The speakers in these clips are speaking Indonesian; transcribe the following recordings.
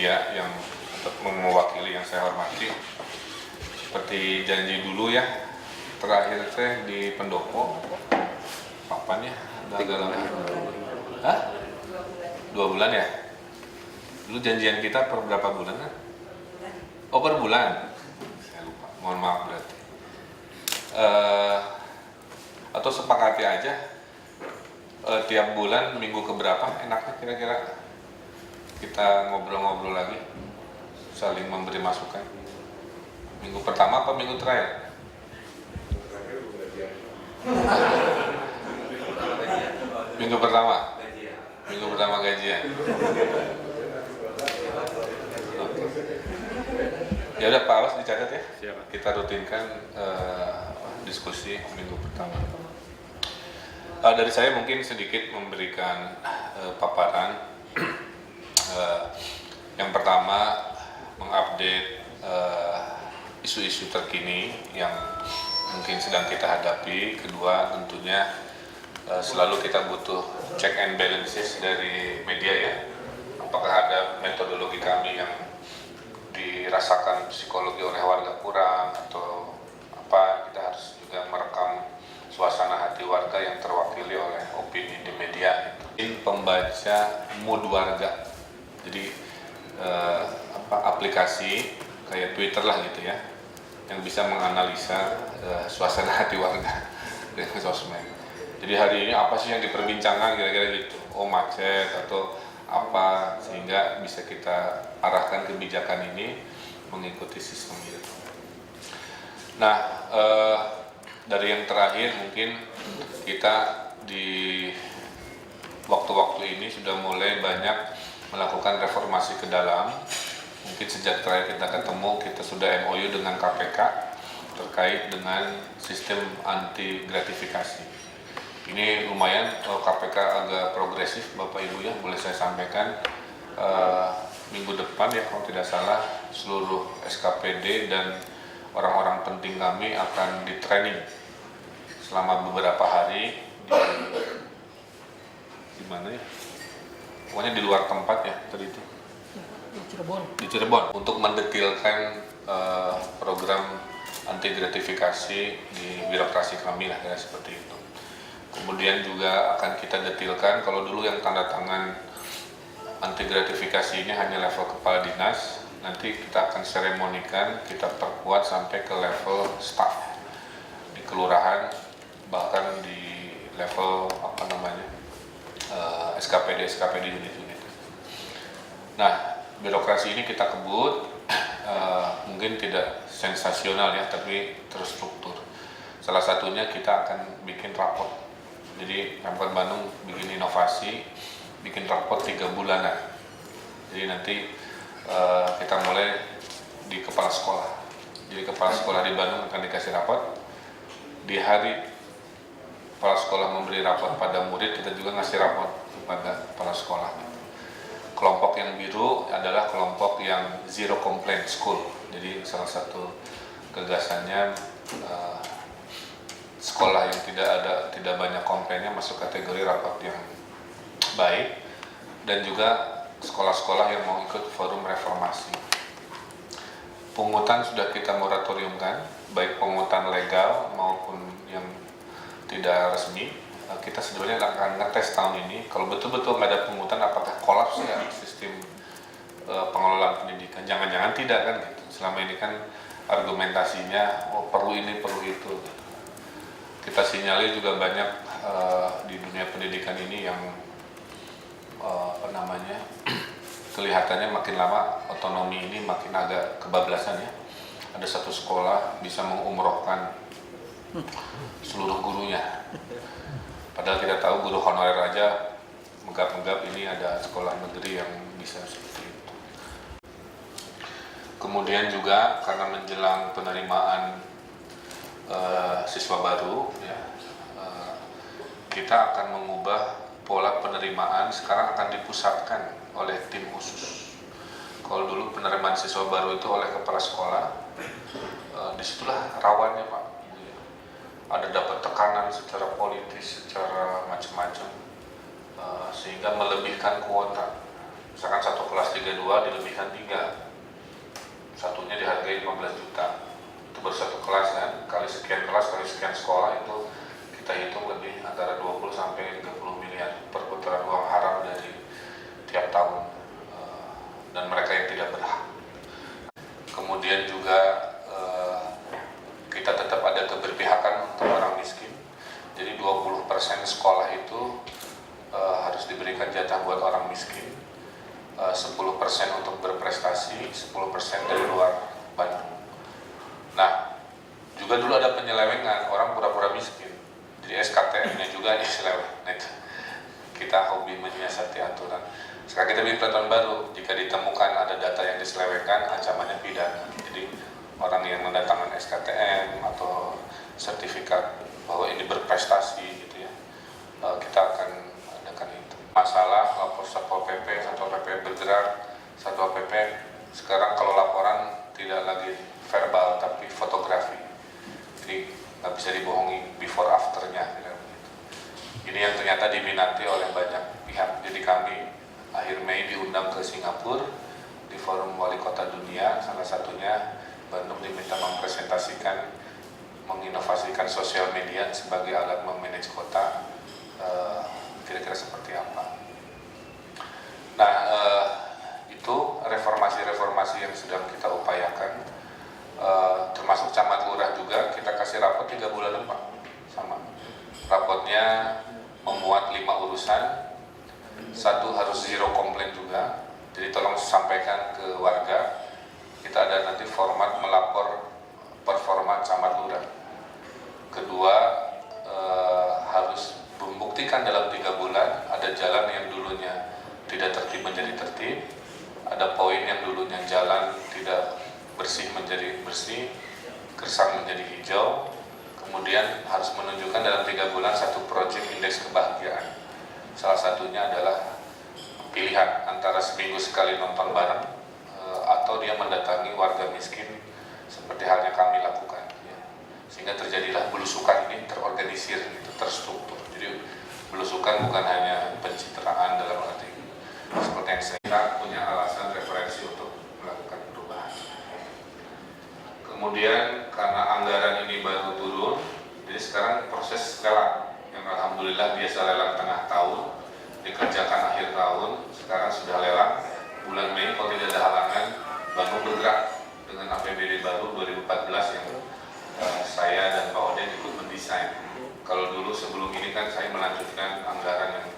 media yang mewakili yang saya hormati. Seperti janji dulu ya, terakhir saya di Pendopo, kapan ya? Agak lama. Hah? 2 bulan ya? Dulu janjian kita per berapa bulan kan? Oh, per bulan? Saya lupa, mohon maaf berarti. Atau sepakati aja, tiap bulan minggu keberapa enaknya kira-kira kita ngobrol-ngobrol lagi, saling memberi masukan. Minggu pertama apa minggu terakhir? Minggu pertama? Minggu pertama gajian. Ya udah Pak Awas dicatat ya. Siapa? Kita rutinkan diskusi minggu pertama. Dari saya mungkin sedikit memberikan paparan. Yang pertama mengupdate isu-isu terkini yang mungkin sedang kita hadapi. Kedua tentunya selalu kita butuh check and balances dari media ya. Apakah ada metodologi kami yang dirasakan psikologi oleh warga kurang atau apa, kita harus juga merekam suasana hati warga yang terwakili oleh opini di media. Ini pembaca mood warga, jadi aplikasi kayak Twitter lah gitu ya, yang bisa menganalisa suasana hati warga dengan sosmed. Jadi hari ini apa sih yang diperbincangkan kira-kira gitu, oh macet atau apa, sehingga bisa kita arahkan kebijakan ini mengikuti sistem itu. Nah, dari yang terakhir mungkin kita di waktu-waktu ini sudah mulai banyak melakukan reformasi ke dalam. Mungkin sejak terakhir kita ketemu, kita sudah MOU dengan KPK terkait dengan sistem anti gratifikasi. Ini lumayan, KPK agak progresif Bapak Ibu ya, boleh saya sampaikan minggu depan ya kalau tidak salah seluruh SKPD dan orang-orang penting kami akan di training selama beberapa hari di mana ya? Pokoknya di luar tempat ya tadi itu. Di Cirebon untuk mendetilkan program anti gratifikasi di birokrasi kami lah ya, seperti itu. Kemudian juga akan kita detilkan, kalau dulu yang tanda tangan anti gratifikasi ini hanya level kepala dinas, nanti kita akan seremonikan, kita perkuat sampai ke level staff di kelurahan, bahkan di level apa namanya SKPD unit-unit. Nah, birokrasi ini kita kebut, mungkin tidak sensasional ya, tapi terstruktur. Salah satunya kita akan bikin raport. Jadi Pemkot Bandung bikin inovasi, bikin raport 3 bulanan. Jadi nanti kita mulai di kepala sekolah. Jadi kepala sekolah di Bandung akan dikasih raport. Di hari kepala sekolah memberi raport pada murid, kita juga ngasih raport kepada kepala sekolah. Kelompok yang biru adalah kelompok yang zero complaint school. Jadi salah satu gagasannya sekolah yang tidak banyak komplainnya masuk kategori raport yang baik, dan juga sekolah-sekolah yang mau ikut forum reformasi. Pungutan sudah kita moratoriumkan, baik pungutan legal maupun yang tidak resmi. Kita sebenarnya akan ngetes tahun ini, kalau betul-betul nggak ada pungutan, apakah kolaps ya sistem pengelolaan pendidikan? Jangan-jangan tidak kan gitu. Selama ini kan argumentasinya, oh perlu ini, perlu itu. Kita sinyalir juga banyak di dunia pendidikan ini yang kelihatannya makin lama otonomi ini makin agak kebablasan ya. Ada satu sekolah bisa mengumrohkan seluruh gurunya. Padahal kita tahu guru honorer aja megap-megap, ini ada sekolah negeri yang bisa seperti itu. Kemudian juga karena menjelang penerimaan siswa baru ya, kita akan mengubah pola penerimaan, sekarang akan dipusatkan oleh tim khusus. Kalau dulu penerimaan siswa baru itu oleh kepala sekolah, disitulah rawannya Pak. Ada dapat tekanan secara politis, secara macam-macam, sehingga melebihkan kuota. Misalkan satu kelas 32 dilebihkan 3, satunya dihargai 15 juta. Itu baru satu kelas kan, kali sekian kelas, kali sekian sekolah, itu kita hitung lebih antara 20 sampai 30 miliar perputaran uang haram dari tiap tahun, dan mereka yang tidak berhak. Kemudian juga kita tetap ada keberpihakan untuk orang miskin. Jadi 20% sekolah itu harus diberikan jatah buat orang miskin, 10% untuk berprestasi, 10% dari luar Bandung. Nah, juga dulu ada penyelewengan, orang pura-pura miskin, jadi SKTM-nya juga diseleweng. Nah, itu kita hobi menyiasati aturan. Sekarang kita bikin peraturan baru, jika ditemukan ada data yang diselewengkan, ancamannya pidana. Jadi orang yang mendatangkan SKTM atau sertifikat bahwa ini berprestasi gitu ya, kita akan adakan itu. Masalah lapor Satpol PP, Satpol PP bergerak, Satpol PP sekarang kalau laporan tidak lagi verbal tapi fotografi, jadi nggak bisa dibohongi before afternya gitu. Ini yang ternyata diminati oleh banyak pihak. Jadi kami akhir Mei diundang ke Singapura di forum wali kota dunia, salah satunya Bandung diminta mempresentasikan, menginovasikan sosial media sebagai alat memanage kota, kira-kira seperti apa. Nah, itu reformasi-reformasi yang sedang kita upayakan, termasuk camat lurah juga kita kasih rapot 3 bulan depan. Sama rapotnya memuat 5 urusan, 1 harus zero komplain juga, jadi tolong sampaikan ke warga. Kita ada nanti format melapor performa camat lurah. Kedua, harus membuktikan dalam 3 bulan ada jalan yang dulunya tidak tertib menjadi tertib, ada poin yang dulunya jalan tidak bersih menjadi bersih, gersang menjadi hijau. Kemudian harus menunjukkan dalam 3 bulan 1 proyek indeks kebahagiaan. Salah satunya adalah pilihan antara seminggu sekali nonton bareng, atau dia mendatangi warga miskin seperti halnya kami lakukan ya. Sehingga terjadilah belusukan ini terorganisir, gitu, terstruktur. Jadi belusukan bukan hanya pencitraan dalam arti seperti yang saya punya alasan referensi untuk melakukan perubahan. Kemudian karena anggaran ini baru turun, jadi sekarang proses lelang yang alhamdulillah biasa lelang tengah tahun, dikerjakan akhir tahun, sekarang sudah lelang bulan Mei. Kalau tidak ada halangan, Bandung bergerak dengan APBD baru 2014 yang saya dan Pak Oden ikut mendesain. Kalau dulu sebelum ini kan saya melanjutkan anggaran yang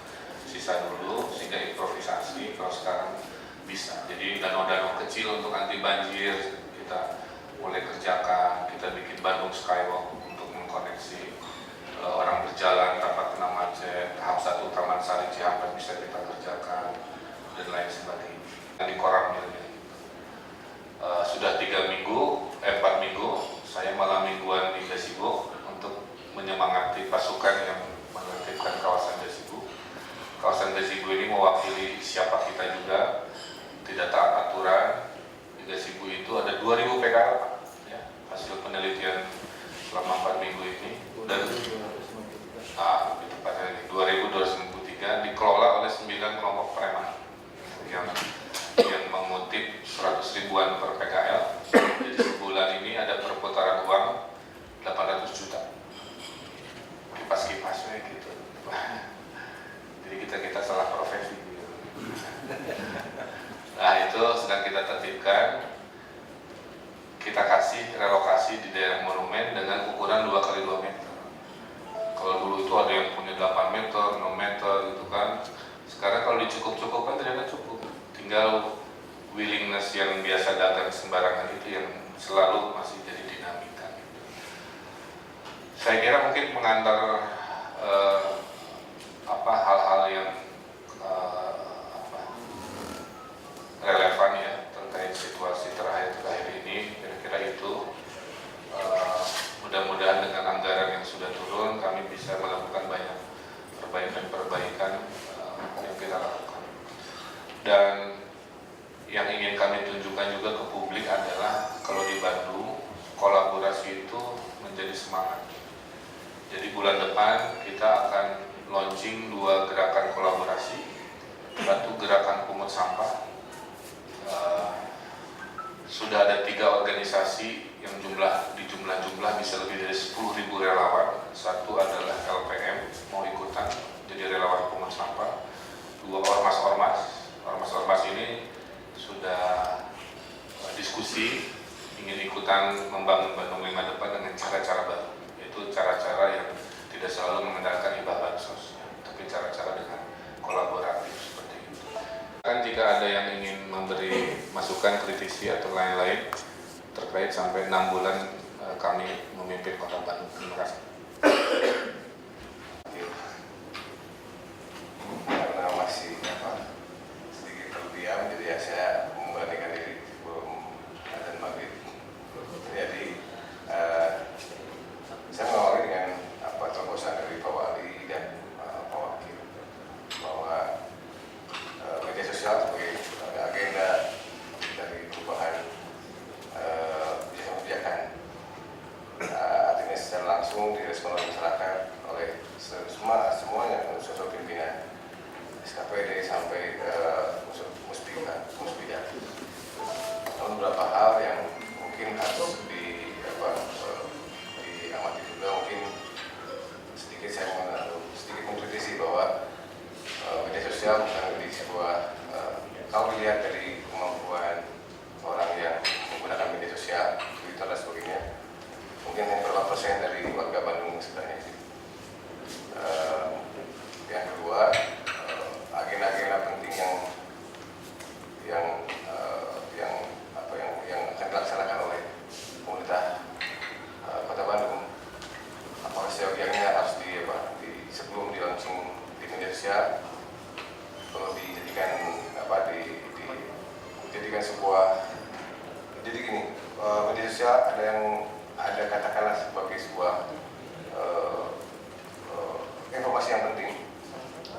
sisa dulu sehingga improvisasi. Kalau sekarang bisa, jadi danau-danau kecil untuk anti banjir kita mulai kerjakan. Kita bikin Bandung Skywalk untuk mengkoneksi orang berjalan tanpa kena macet. Tahap 1 Taman Sari Cihampelas bisa kita kerjakan dan lain sebagainya. Di Koramilnya sudah 4 minggu saya malam mingguan di Gazebo untuk menyemangati pasukan yang menertibkan kawasan Gazebo. Kawasan Gazebo ini mewakili siapa kita juga, tidak taat aturan. Di Gazebo itu ada 2000 PKL ya, hasil penelitian selama 4 minggu ini, dan lebih tepatnya 2293 dikelola oleh 9 kelompok preman yang mengutip 100 ribuan per PKL. Jadi sebulan ini ada perputaran uang 800 juta. Kipas-kipasnya gitu. Jadi kita salah profesi gitu. Nah, itu sedang kita tertibkan. Kita kasih relokasi di daerah monumen dengan ukuran 2x2 meter. Kalau dulu itu ada yang punya 8 meter, 6 meter gitu kan. Sekarang kalau dicukup-cukupkan ternyata cukup. Tinggal willingness yang biasa dagang sembarangan itu yang selalu masih jadi dinamika. Saya kira mungkin mengantar hal-hal yang relevan ya terkait situasi terakhir ini, kira-kira itu. Mudah-mudahan dengan anggaran yang sudah turun kami bisa melakukan banyak perbaikan yang kita lakukan. Dan yang ingin kami tunjukkan juga ke publik adalah kalau di Bandung kolaborasi itu menjadi semangat. Jadi bulan depan kita akan launching 2 gerakan kolaborasi. Satu, gerakan pungut sampah. Sudah ada 3 organisasi yang di jumlah bisa lebih dari 10.000 relawan. Satu adalah LPM mau ikutan jadi relawan pungut sampah. 2, ormas ini sudah diskusi ingin ikutan membangun Bandung 5 depan dengan cara-cara baru, yaitu cara-cara yang tidak selalu mengandalkan hibah bansos, tapi cara-cara dengan kolaboratif seperti itu. Kan jika ada yang ingin memberi masukan, kritisi atau lain-lain terkait sampai 6 bulan kami memimpin Kota Bandung. Terima kasih. Karena masih sedikit terdiam, jadi ya saya membandingkan diri sebelum azan maghrib. Jadi saya mengawali dengan terobosan dari Pak Wali dan Pak Wakil bahwa media sosial sebagai agenda dari perubahan kebijakan, artinya secara langsung direspon oleh masyarakat, oleh semuanya, unsur pimpinan SKPD sampai Muspida. Namun beberapa hal yang mungkin harus diamati juga, mungkin sedikit mengkritisi bahwa media sosial bukan menjadi sebuah kalau dilihat dari kemampuan orang yang menggunakan media sosial, Twitter dan sebagainya, mungkin hanya berapa persen dari warga Bandung sebenarnya. Yang kedua, agenda-agenda penting yang akan dilaksanakan oleh pemerintah Kota Bandung, apakah seyogianya harus sebelum dilaunching di media sosial perlu dijadikan sebuah, jadi gini, media sosial ada katakanlah sebagai sebuah informasi yang penting,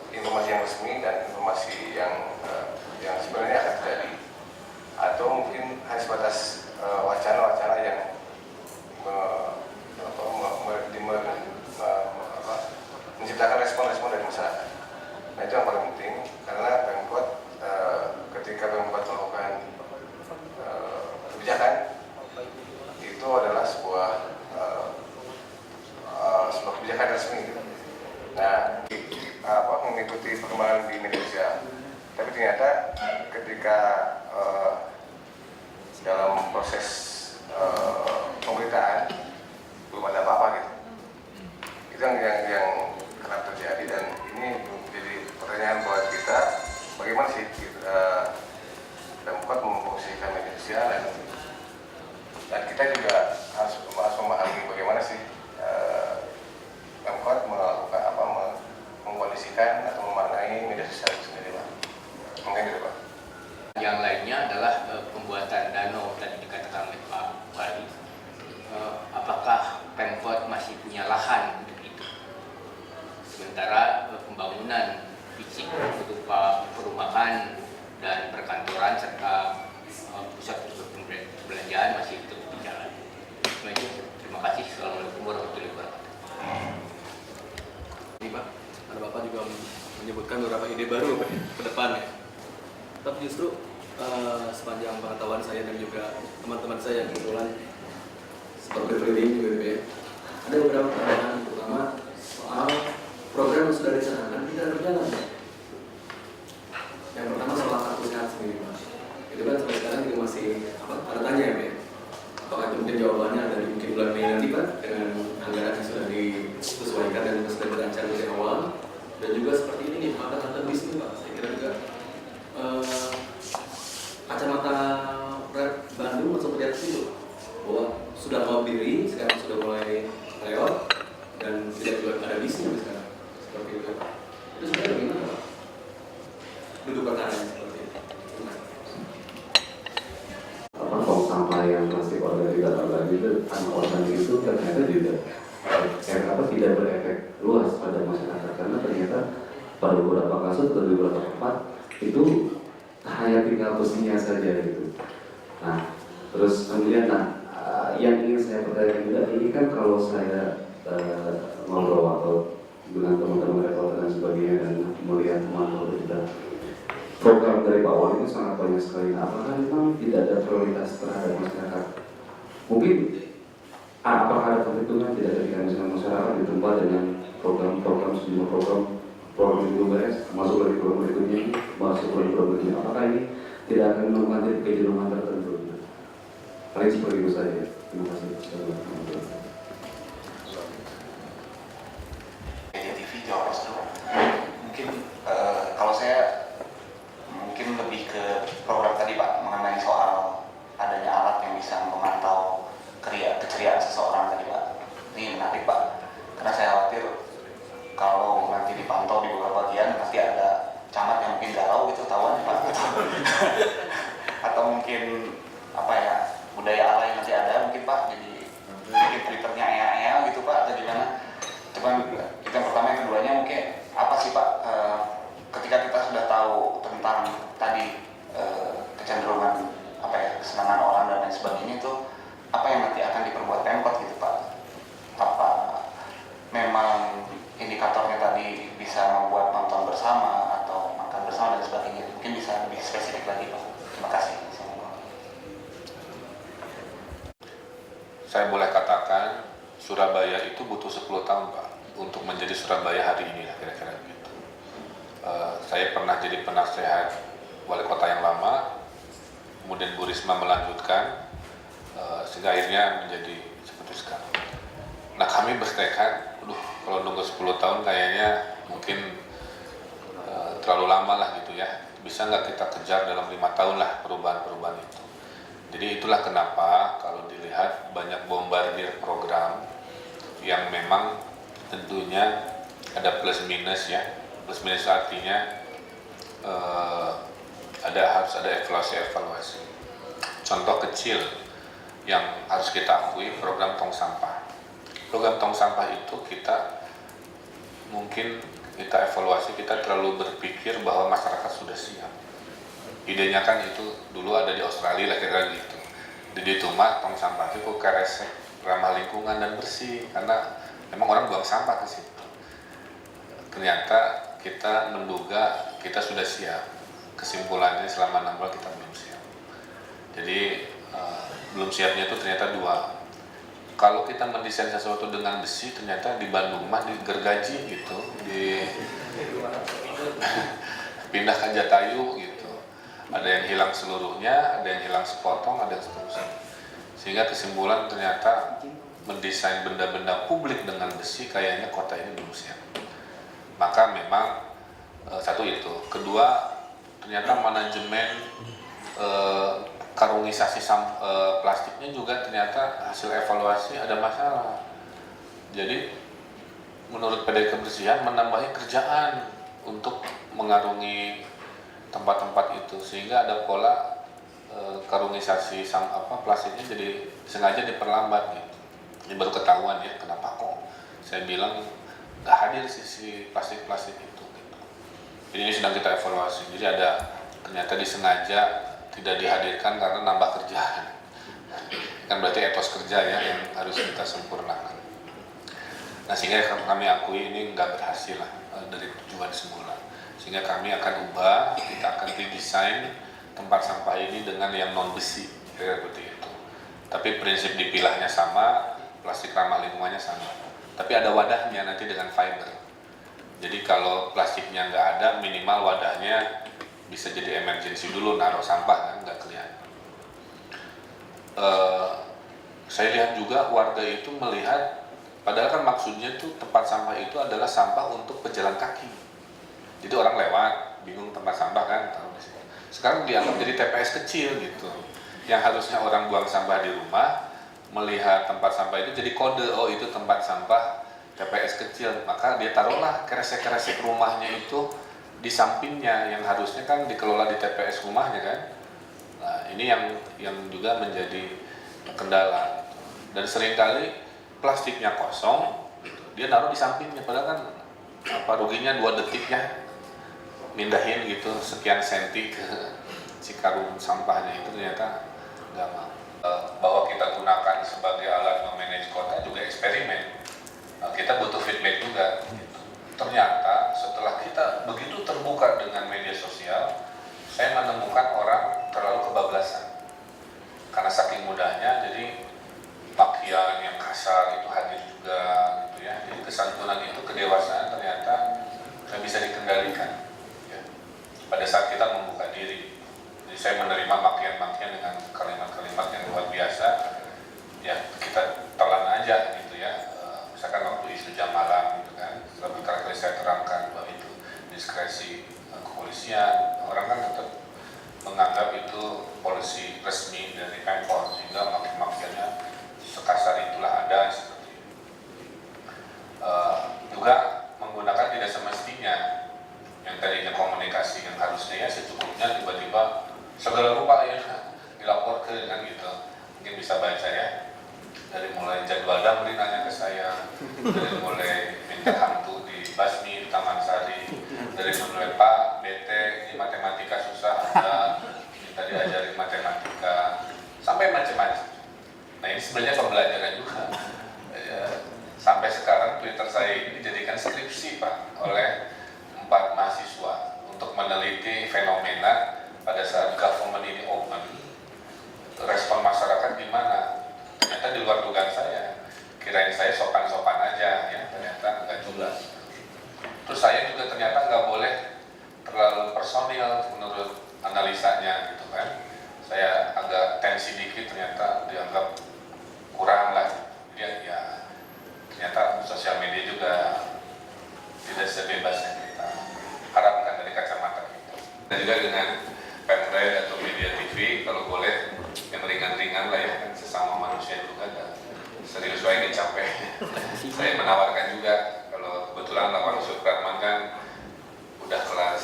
informasi yang resmi dan informasi yang sebenarnya akan terjadi, atau mungkin hanya sebatas wacana-wacana yang menciptakan respon-respon dari masyarakat. Nah, itu yang paling penting, karena Pemkot ketika Pemkot melakukan kebijakan itu adalah sebuah kebijakan resmi gitu. Nah, mengikuti perkembangan di media sosial. Tapi ternyata ketika dalam proses pemberitaan belum ada apa-apa gitu. Itu yang kerap terjadi, dan ini menjadi pertanyaan buat kita, bagaimana sih Pemkot memfungsikan media sosial, dan kita juga harus memahami bagaimana sih Pemkot melakukan mengkondisikan atau memaknai media sosial itu sendiri, Pak. Mungkin gitu, Pak. Yang lainnya adalah pembuatan danau tadi dikatakan oleh Pak Wali. Apakah Pemkot masih punya lahan untuk itu? Sementara pembangunan fisik berupa perumahan dan perkantoran serta pusat-pusat perbelanjaan masih terus berjalan. Terima kasih. Assalamualaikum warahmatullahi wabarakatuh. Ini Pak, karena Bapak juga menyebutkan beberapa ide baru Pak, ke depannya. Tapi justru sepanjang pengetahuan saya dan juga teman-teman saya yang kebetulan seperti ini juga ya, ada beberapa pertanyaan, terutama soal program yang sudah dicanangkan tidak berjalan. Yang pertama soal kartu sehat sendiri Pak. Itu kan sampai sekarang juga masih tanda tanya ya Pak. Apakah itu mungkin jawabannya ada di mungkin bulan Mei nanti Pak, dengan anggaran yang sudah disesuaikan dan sudah dirancang dari awal. Dan juga seperti ini nih, kata-kata bisnis Pak, saya kira juga kacamata Bandung masuk melihat situ bahwa sudah mau diri, sekarang sudah mulai lewat dan tidak juga ada bisnis sekarang seperti itu. Itu sebenarnya bagaimana Pak? Duduk pertanyaan seperti itu. Tong sampah yang plastik organik tidak lagi itu anorganik itu ternyata juga tidak berefek luas pada masyarakat, karena ternyata pada beberapa kasus atau beberapa tempat itu hanya tinggal besinya saja gitu. Nah, terus kemudian yang ingin saya pertanyakan juga, ini kan kalau saya ngobrol atau dengan teman-teman reporter dan sebagainya dan melihat memantau berita, dari Pak Wali itu sangat banyak sekali. Nah, apakah memang tidak ada prioritas terhadap masyarakat? Mungkin apakah ada perhitungan tidak ada dengan masyarakat ditambah dengan program-program sejumlah program itu beres, masuk lagi program berikutnya, masuk lagi program berikutnya. Apakah ini tidak akan melakukan titik kejenuhan tertentu? Paling seperti itu saja. Terima kasih. TV Jawa Restu. Mungkin kalau saya mungkin lebih ke program tadi Pak mengenai soal adanya alat yang bisa memantau keceriaan seseorang tadi Pak. Ini menarik Pak, karena saya khawatir kalau nanti dipantau di beberapa bagian nanti ada camat yang mungkin galau gitu tahuan Pak. Atau mungkin apa ya, budaya alay nanti ada mungkin Pak, jadi bikin Twitternya ea gitu Pak, atau gimana. Cuman itu yang pertama, yang keduanya mungkin apa sih Pak, ketika kita sudah tahu tentang tadi kecenderungan apa ya, kesenangan orang dan lain sebagainya, itu apa yang nanti akan diperbuat Pemkot gitu Pak? Apa memang indikatornya tadi bisa membuat nonton bersama atau makan bersama dan sebagainya? Mungkin bisa lebih spesifik lagi Pak. Terima kasih. Saya boleh katakan Surabaya itu butuh 10 tahun Pak untuk menjadi Surabaya hari ini, kira-kira gitu. Saya pernah jadi penasehat wali kota yang lama, kemudian Bu Risma melanjutkan, sehingga akhirnya menjadi seperti sekarang. Nah, kami bertekad, kalau nunggu 10 tahun kayaknya mungkin terlalu lama lah gitu ya. Bisa nggak kita kejar dalam 5 tahun lah perubahan-perubahan itu. Jadi itulah kenapa kalau dilihat banyak bombardir program yang memang tentunya ada plus minus ya. Plus minus artinya harus ada evaluasi. Contoh kecil yang harus kita akui, program tong sampah. Program tong sampah itu kita evaluasi, kita terlalu berpikir bahwa masyarakat sudah siap. Idenya kan itu dulu ada di Australia lah kira-kira gitu. Di Tuma tong sampah itu kok keresek, ramah lingkungan dan bersih, karena memang orang buang sampah ke situ. Ternyata kita menduga kita sudah siap. Kesimpulannya selama 6 bulan kita belum siap. Jadi belum siapnya itu ternyata 2. Kalau kita mendesain sesuatu dengan besi, ternyata di Bandung mah digergaji gitu, pindah ke Jatayu gitu. Ada yang hilang seluruhnya, ada yang hilang sepotong, ada yang seterusnya. Sehingga kesimpulan ternyata mendesain benda-benda publik dengan besi kayaknya kota ini belum siap. Maka memang satu itu. Kedua, ternyata manajemen karungisasi plastiknya juga ternyata hasil evaluasi ada masalah. Jadi menurut PD Kebersihan menambahi kerjaan untuk mengarungi tempat-tempat itu, sehingga ada pola karungisasi plastiknya jadi sengaja diperlambat gitu. Ini baru ketahuan ya kenapa kok saya bilang nggak hadir sisi plastik-plastik itu gitu. Jadi ini sedang kita evaluasi. Jadi ada ternyata disengaja tidak dihadirkan karena nambah kerjaan. Kan berarti etos kerja ya yang harus kita sempurnakan. Nah, sehingga kami akui ini nggak berhasil lah dari tujuan semula. Sehingga kami akan ubah, kita akan redesign tempat sampah ini dengan yang non besi, kira-kira seperti itu. Tapi prinsip dipilahnya sama, plastik ramah lingkungannya sama. Tapi ada wadahnya nanti dengan fiber. Jadi kalau plastiknya nggak ada, minimal wadahnya bisa jadi emergency dulu, naruh sampah kan nggak kelihatan. Saya lihat juga warga itu melihat, padahal kan maksudnya tuh tempat sampah itu adalah sampah untuk pejalan kaki. Jadi orang lewat, bingung tempat sampah kan, taruh di situ. Sekarang dianggap jadi TPS kecil gitu. Yang harusnya orang buang sampah di rumah, melihat tempat sampah itu jadi kode, oh itu tempat sampah TPS kecil. Maka dia taruhlah keresek-keresek rumahnya itu di sampingnya, yang harusnya kan dikelola di TPS rumahnya kan. Nah, ini yang juga menjadi kendala. Dan seringkali plastiknya kosong, dia naruh di sampingnya, padahal kan ruginya 2 detik ya. Mindahin gitu sekian senti ke si karung sampahnya itu ternyata nggak mau. Bahwa kita gunakan sebagai alat memanage kota juga eksperimen. Kita butuh feedback juga. Ternyata setelah kita begitu terbuka dengan media sosial, saya menemukan santunan itu, kedewasaan ternyata nggak bisa dikendalikan. Ya. Pada saat kita membuka diri, jadi saya menerima makian-makian dengan kalimat-kalimat yang luar biasa, ya kita telan aja gitu ya. Misalkan waktu isu jam malam gitu kan, lebih kali saya terangkan bahwa itu diskresi kepolisian, orang kan tetap menganggap itu polisi resmi dari Pemkot, sehingga makin-makinnya sekasar itulah ada seperti itu. Juga menggunakan tidak semestinya yang tadinya komunikasi yang harusnya ya secukupnya, tiba-tiba segala rupa ya dilaporkan kan gitu. Mungkin bisa baca ya, dari mulai jadwal damri nanya ke saya, dari mulai minta hantu di Basmi, di Taman Sari, dari mulai Pak, bete, ini matematika susah, minta diajarin matematika, sampai macam-macam. Nah ini sebenarnya pembelajaran juga. Sampai sekarang Twitter saya ini dijadikan skripsi Pak oleh 4 mahasiswa untuk meneliti fenomena pada saat government ini open. Respon masyarakat gimana? Ternyata di luar dugaan saya. Kirain saya sopan-sopan aja ya, ternyata enggak juga. Terus saya juga ternyata nggak boleh terlalu personil menurut analisanya gitu kan. Saya agak tensi dikit, ternyata dianggap kurang lah. Dia ya ternyata sosial media juga tidak sebebas yang kita harapkan dari kacamata kita. Dan juga dengan Pemret atau media TV kalau boleh yang ringan-ringan lah ya, kan sesama manusia juga dan serius lagi capek. Saya menawarkan juga kalau kebetulan lapangan Supratman kan udah kelas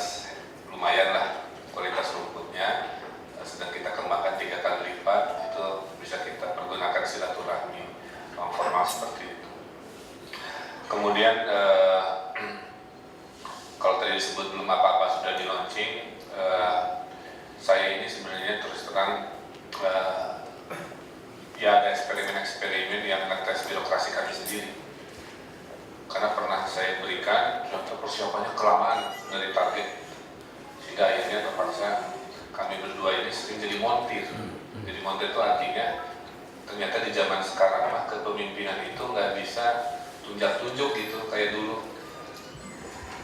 lumayan lah kualitas rumputnya, sedang kita kembangkan 3 kali lipat, itu bisa kita pergunakan silaturahmi formal seperti itu. Kemudian kalau tadi disebut belum apa-apa sudah di launching, saya ini sebenarnya terus terang ya ada eksperimen-eksperimen yang ngetes birokrasi kami sendiri. Karena pernah saya berikan, ternyata persiapannya kelamaan dari target, sehingga akhirnya terpaksa kami berdua ini sering jadi montir. Jadi montir itu artinya ternyata di zaman sekarang mah kepemimpinan itu nggak bisa tunjuk-tunjuk gitu kayak dulu.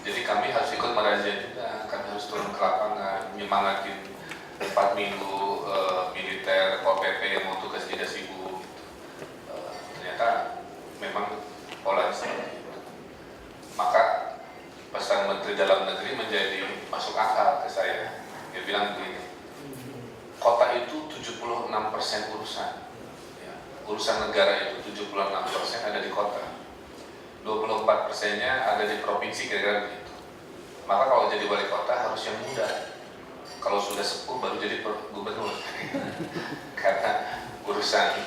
Jadi kami harus ikut merazia juga, kami harus turun ke lapangan, menyemangatin 4 minggu militer, Pol PP yang mau tugas tidak sibuk. Ternyata memang polanya seperti itu. Maka pesan Menteri Dalam Negeri menjadi masuk akal ke saya. Dia bilang begini, kota itu 76% urusan. Ya, urusan negara itu 76% ada di kota. 24%-nya ada di provinsi, kira-kira begitu. Maka kalau jadi wali kota harus yang muda. Kalau sudah sepuh baru jadi gubernur. Karena urusan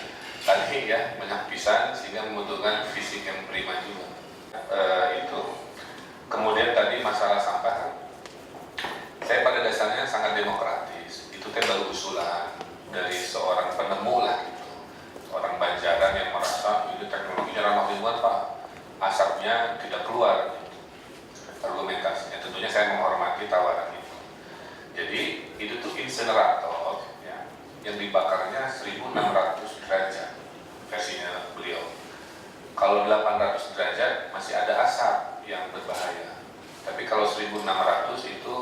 tadi ya banyak pisan sehingga membutuhkan fisik yang prima juga. Itu. Kemudian tadi masalah sampah, saya pada dasarnya sangat demokratis. Itu kan baru usulan dari seorang penemu lah, gitu. Orang Banjaran yang merasa ini teknologinya ramah lingkungan Pak, asapnya tidak keluar. Argumentasinya tentunya saya menghormati tawaran itu. Jadi itu tuh insenerator ya, yang dibakarnya 1600 derajat versinya beliau. Kalau 800 derajat masih ada asap yang berbahaya. Tapi kalau 1600 itu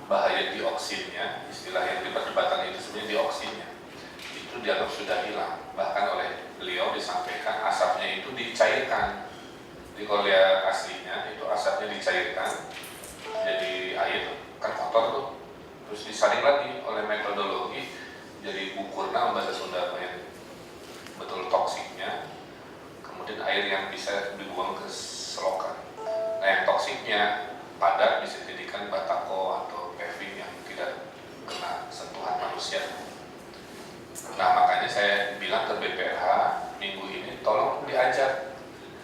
bahaya dioksinnya, istilah yang diperdebatkan itu sebenarnya dioksinnya. Itu dianggap sudah hilang. Bahkan oleh beliau disampaikan asapnya itu dicairkan. Di oleh aslinya itu asapnya dicairkan jadi air, kan kotor tuh, terus disaring lagi oleh metodologi jadi bukurna bahasa Sunda yang betul toksiknya, kemudian air yang bisa dibuang ke selokan. Nah yang toksiknya padat bisa dijadikan batako atau paving yang tidak kena sentuhan manusia. Nah makanya saya bilang ke BPH minggu ini tolong diajak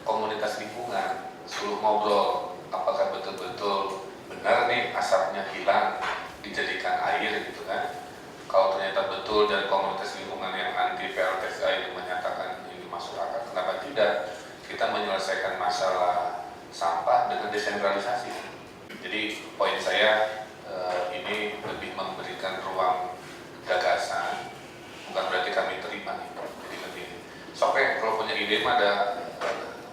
komunitas lingkungan, suruh ngobrol apakah betul-betul benar nih asapnya hilang dijadikan air gitu kan. Kalau ternyata betul dari komunitas lingkungan yang anti PLTSA ini menyatakan ini masuk akal, kenapa tidak kita menyelesaikan masalah sampah dengan desentralisasi. Jadi poin saya ini lebih memberikan ruang gagasan, bukan berarti kami terima nih. Jadi lebih sampai kalau punya ide mah ada,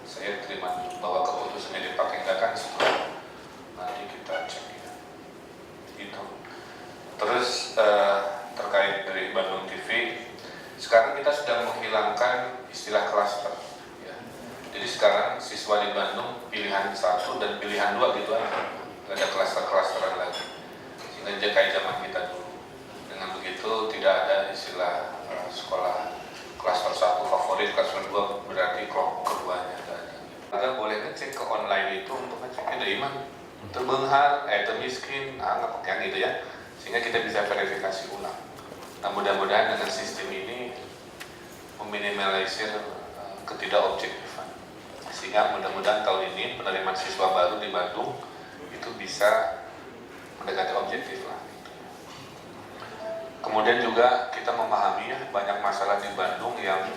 saya terima bahwa keputusan ada kan setelah nanti kita cek ya. Gitu. Terus terkait dari Bandung TV, sekarang kita sudah menghilangkan istilah klaster. Ya. Jadi sekarang siswa di Bandung pilihan 1 dan pilihan 2 gitu aja, nggak ada klaster-klasteran lagi. Sehingga kayak zaman kita dulu. Dengan begitu tidak ada istilah sekolah klaster 1 favorit, klaster 2 berarti kelompok keduanya. Maka boleh ngecek ke online itu untuk ngeceknya dari mana. Terbenghar, termiskin, nggak pakai yang gitu ya. Sehingga kita bisa verifikasi ulang. Nah mudah-mudahan dengan sistem ini meminimalisir ketidakobjektifan. Sehingga mudah-mudahan tahun ini penerimaan siswa baru di Bandung itu bisa mendekati objektif lah. Kemudian juga kita memahami ya banyak masalah di Bandung yang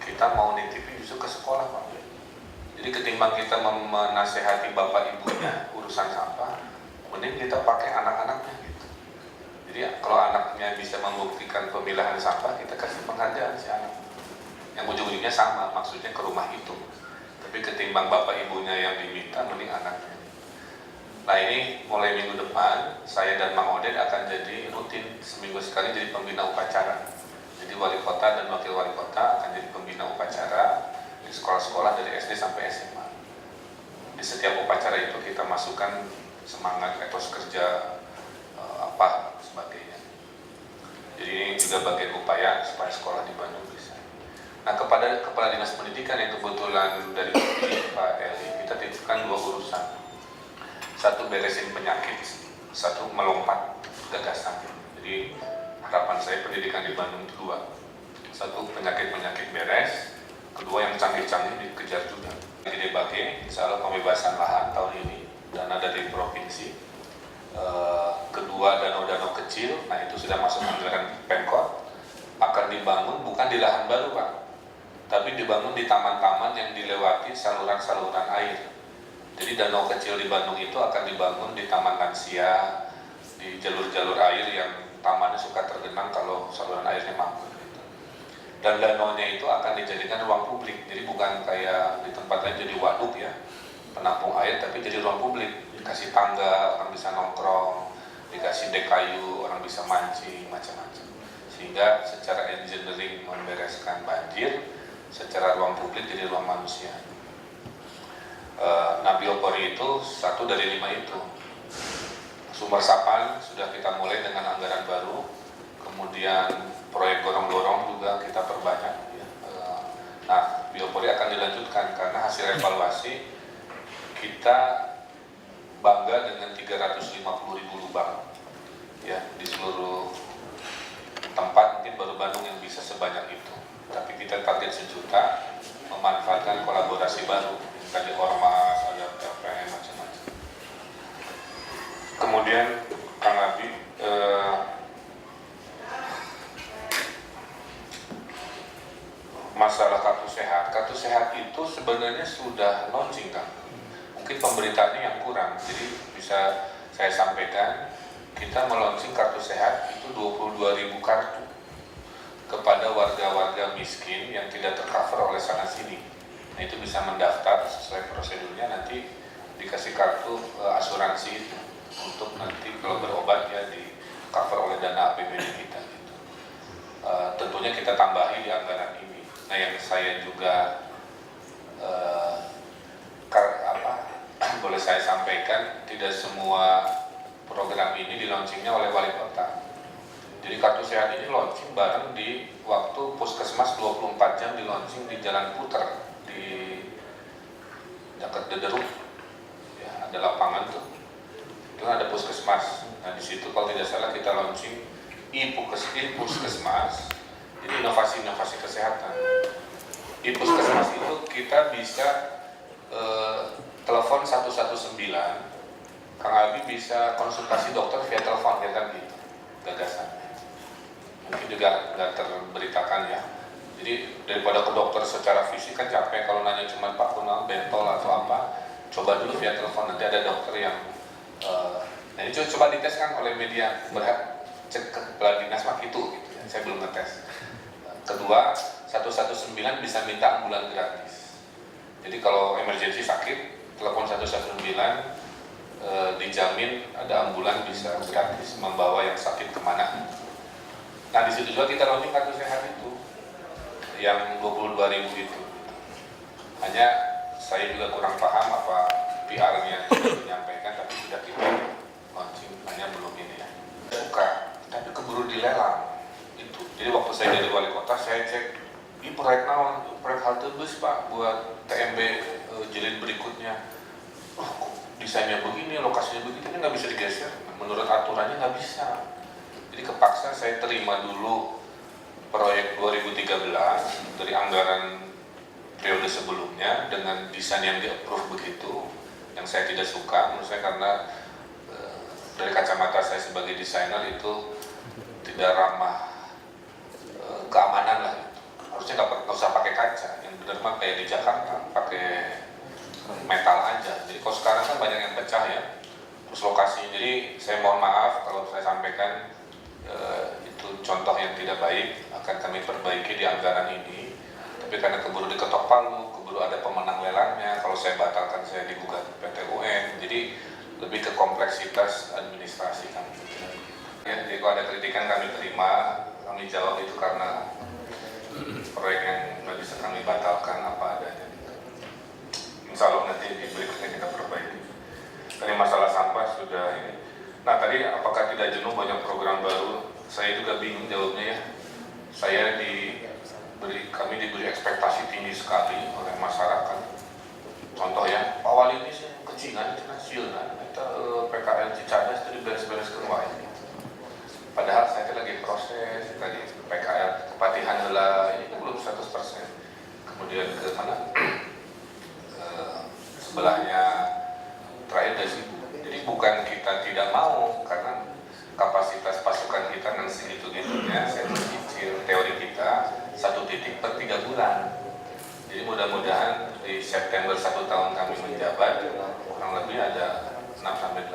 kita mau nitipin justru ke sekolah Pak. Jadi ketimbang kita menasehati bapak ibunya urusan sampah, mending kita pakai anak-anaknya gitu. Jadi kalau anaknya bisa membuktikan pemilahan sampah, kita kasih penghargaan si anak. Yang ujung-ujungnya sama, maksudnya ke rumah itu. Tapi ketimbang bapak ibunya yang diminta, mending anaknya. Nah ini mulai minggu depan, saya dan Mang Oded akan jadi rutin seminggu sekali jadi pembina upacara. Jadi wali kota dan wakil wali kota akan jadi pembina upacara di sekolah-sekolah dari SD sampai SMA. Di setiap upacara itu kita masukkan semangat etos kerja apa sebagainya. Jadi ini juga bagian upaya supaya sekolah di Bandung bisa. Nah kepada Kepala Dinas Pendidikan yang kebetulan dari Pak Eli, kita titipkan 2 urusan. 1 beresin penyakit, 1 melompat gagasan. Jadi harapan saya pendidikan di Bandung itu 2. 1 penyakit-penyakit beres, 2 yang canggih-canggih dikejar juga. Gede Bage, insya Allah pembebasan lahan tahun ini, dana dari provinsi. 2 danau-danau kecil, nah itu sudah masuk anggaran Pemkot, akan dibangun bukan di lahan baru Pak, tapi dibangun di taman-taman yang dilewati saluran-saluran air. Jadi danau kecil di Bandung itu akan dibangun di taman lansia, di jalur-jalur air yang tamannya suka tergenang kalau saluran airnya mampu. Dan danaunya itu akan dijadikan ruang publik, jadi bukan kayak di tempat lain jadi waduk ya, penampung air, tapi jadi ruang publik. Dikasih tangga, orang bisa nongkrong, dikasih dek kayu, orang bisa mancing, macam-macam. Sehingga secara engineering membereskan banjir, secara ruang publik jadi ruang manusia. Nah biopori itu 1 dari 5 itu. Sumber resapan sudah kita mulai dengan anggaran baru, kemudian proyek gorong-gorong juga kita perbanyak ya. Nah biopori akan dilanjutkan karena hasil evaluasi kita bangga dengan 350.000 lubang ya di seluruh tempat. Mungkin baru Bandung yang bisa sebanyak itu, tapi kita target 1 juta memanfaatkan kolaborasi baru tadi ormas, ada PPN, macam-macam. Kemudian Kang Abi, masalah kartu sehat. Kartu sehat itu sebenarnya sudah launching Kang. Mungkin pemberitaannya yang kurang, jadi bisa saya sampaikan, kita meluncing kartu sehat itu 22.000 kartu kepada warga-warga miskin yang tidak tercover oleh sana sini. Nah itu bisa mendaftar sesuai prosedurnya, nanti dikasih kartu asuransi itu untuk nanti kalau berobat ya di cover oleh dana APBD kita gitu. Tentunya kita tambahi di anggaran ini. Nah yang saya juga boleh saya sampaikan, tidak semua program ini di launchingnya oleh wali kota. Jadi kartu sehat ini launching bareng di waktu puskesmas 24 jam di launching di Jalan Puter di dekat Dederuk ya, ada lapangan tuh, itu ada puskesmas. Nah di situ kalau tidak salah kita launching puskesmas, jadi inovasi-inovasi kesehatan. Di puskesmas itu kita bisa telepon 119, Kang Abi bisa konsultasi dokter via telepon ya kan gitu gagasannya. Mungkin juga nggak terberitakan ya. Jadi daripada ke dokter secara fisik kan capek, kalau nanya cuma Pak Kunal, bentol atau apa, coba dulu via telepon, nanti ada dokter yang nah ini coba dites kan oleh media, berhak cek ke Kepala Dinas mah gitu ya. Saya belum ngetes. Kedua, 119 bisa minta ambulan gratis. Jadi kalau emergensi sakit, telepon 119, dijamin ada ambulan bisa gratis membawa yang sakit kemana. Nah di situ juga kita launching kartu sehat itu, yang 22.000 itu. Hanya saya juga kurang paham apa PR-nya menyampaikan, tapi sudah kita launching, hanya belum ini ya. Bukan, tapi keburu dilelang itu. Jadi waktu saya jadi wali kota, saya cek, ini proyek naon, proyek halte bus Pak, buat TMB jilid berikutnya. Oh, kok desainnya begini, lokasinya begini, ini nggak bisa digeser. Menurut aturannya nggak bisa. Jadi kepaksa saya terima dulu proyek 2013 dari anggaran periode sebelumnya dengan desain yang di-approve begitu, yang saya tidak suka menurut saya karena dari kacamata saya sebagai desainer itu tidak ramah keamanan lah. Harusnya nggak usah pakai kaca, yang benar mah kayak di Jakarta pakai metal aja. Jadi kalau sekarang kan banyak yang pecah ya, terus lokasi. Jadi saya mohon maaf kalau saya sampaikan itu contoh yang tidak baik, akan kami perbaiki di anggaran ini. Tapi karena keburu diketok palu, keburu ada pemenang lelangnya, kalau saya batalkan saya digugat PT UN. Jadi lebih ke kompleksitas administrasi kami. Ya, jadi kalau ada kritikan kami terima, kami jawab itu karena proyek yang nggak bisa kami batalkan apa adanya. Insya Allah nanti di berikutnya kita perbaiki. Tadi masalah sampah sudah ini. Nah tadi apakah tidak jenuh banyak program baru? Saya juga bingung jawabnya ya. Kami diberi ekspektasi tinggi sekali oleh masyarakat. Contoh ya, Pak Wali ini kecingan, nasional, kita PKL Cicadas itu beres-beres ke rumah ini. Padahal saya lagi proses, tadi PKL Kepatihan Hela ini belum 100%. Kemudian ke mana? Sebelahnya terakhir dari situ. Jadi bukan kita tidak mau, karena kapasitas pasukan kita yang segitu-gitunya, saya berpikir teori kita 1 titik per 3 bulan. Jadi mudah-mudahan di September 1 tahun kami menjabat, kurang lebih ada 6-8.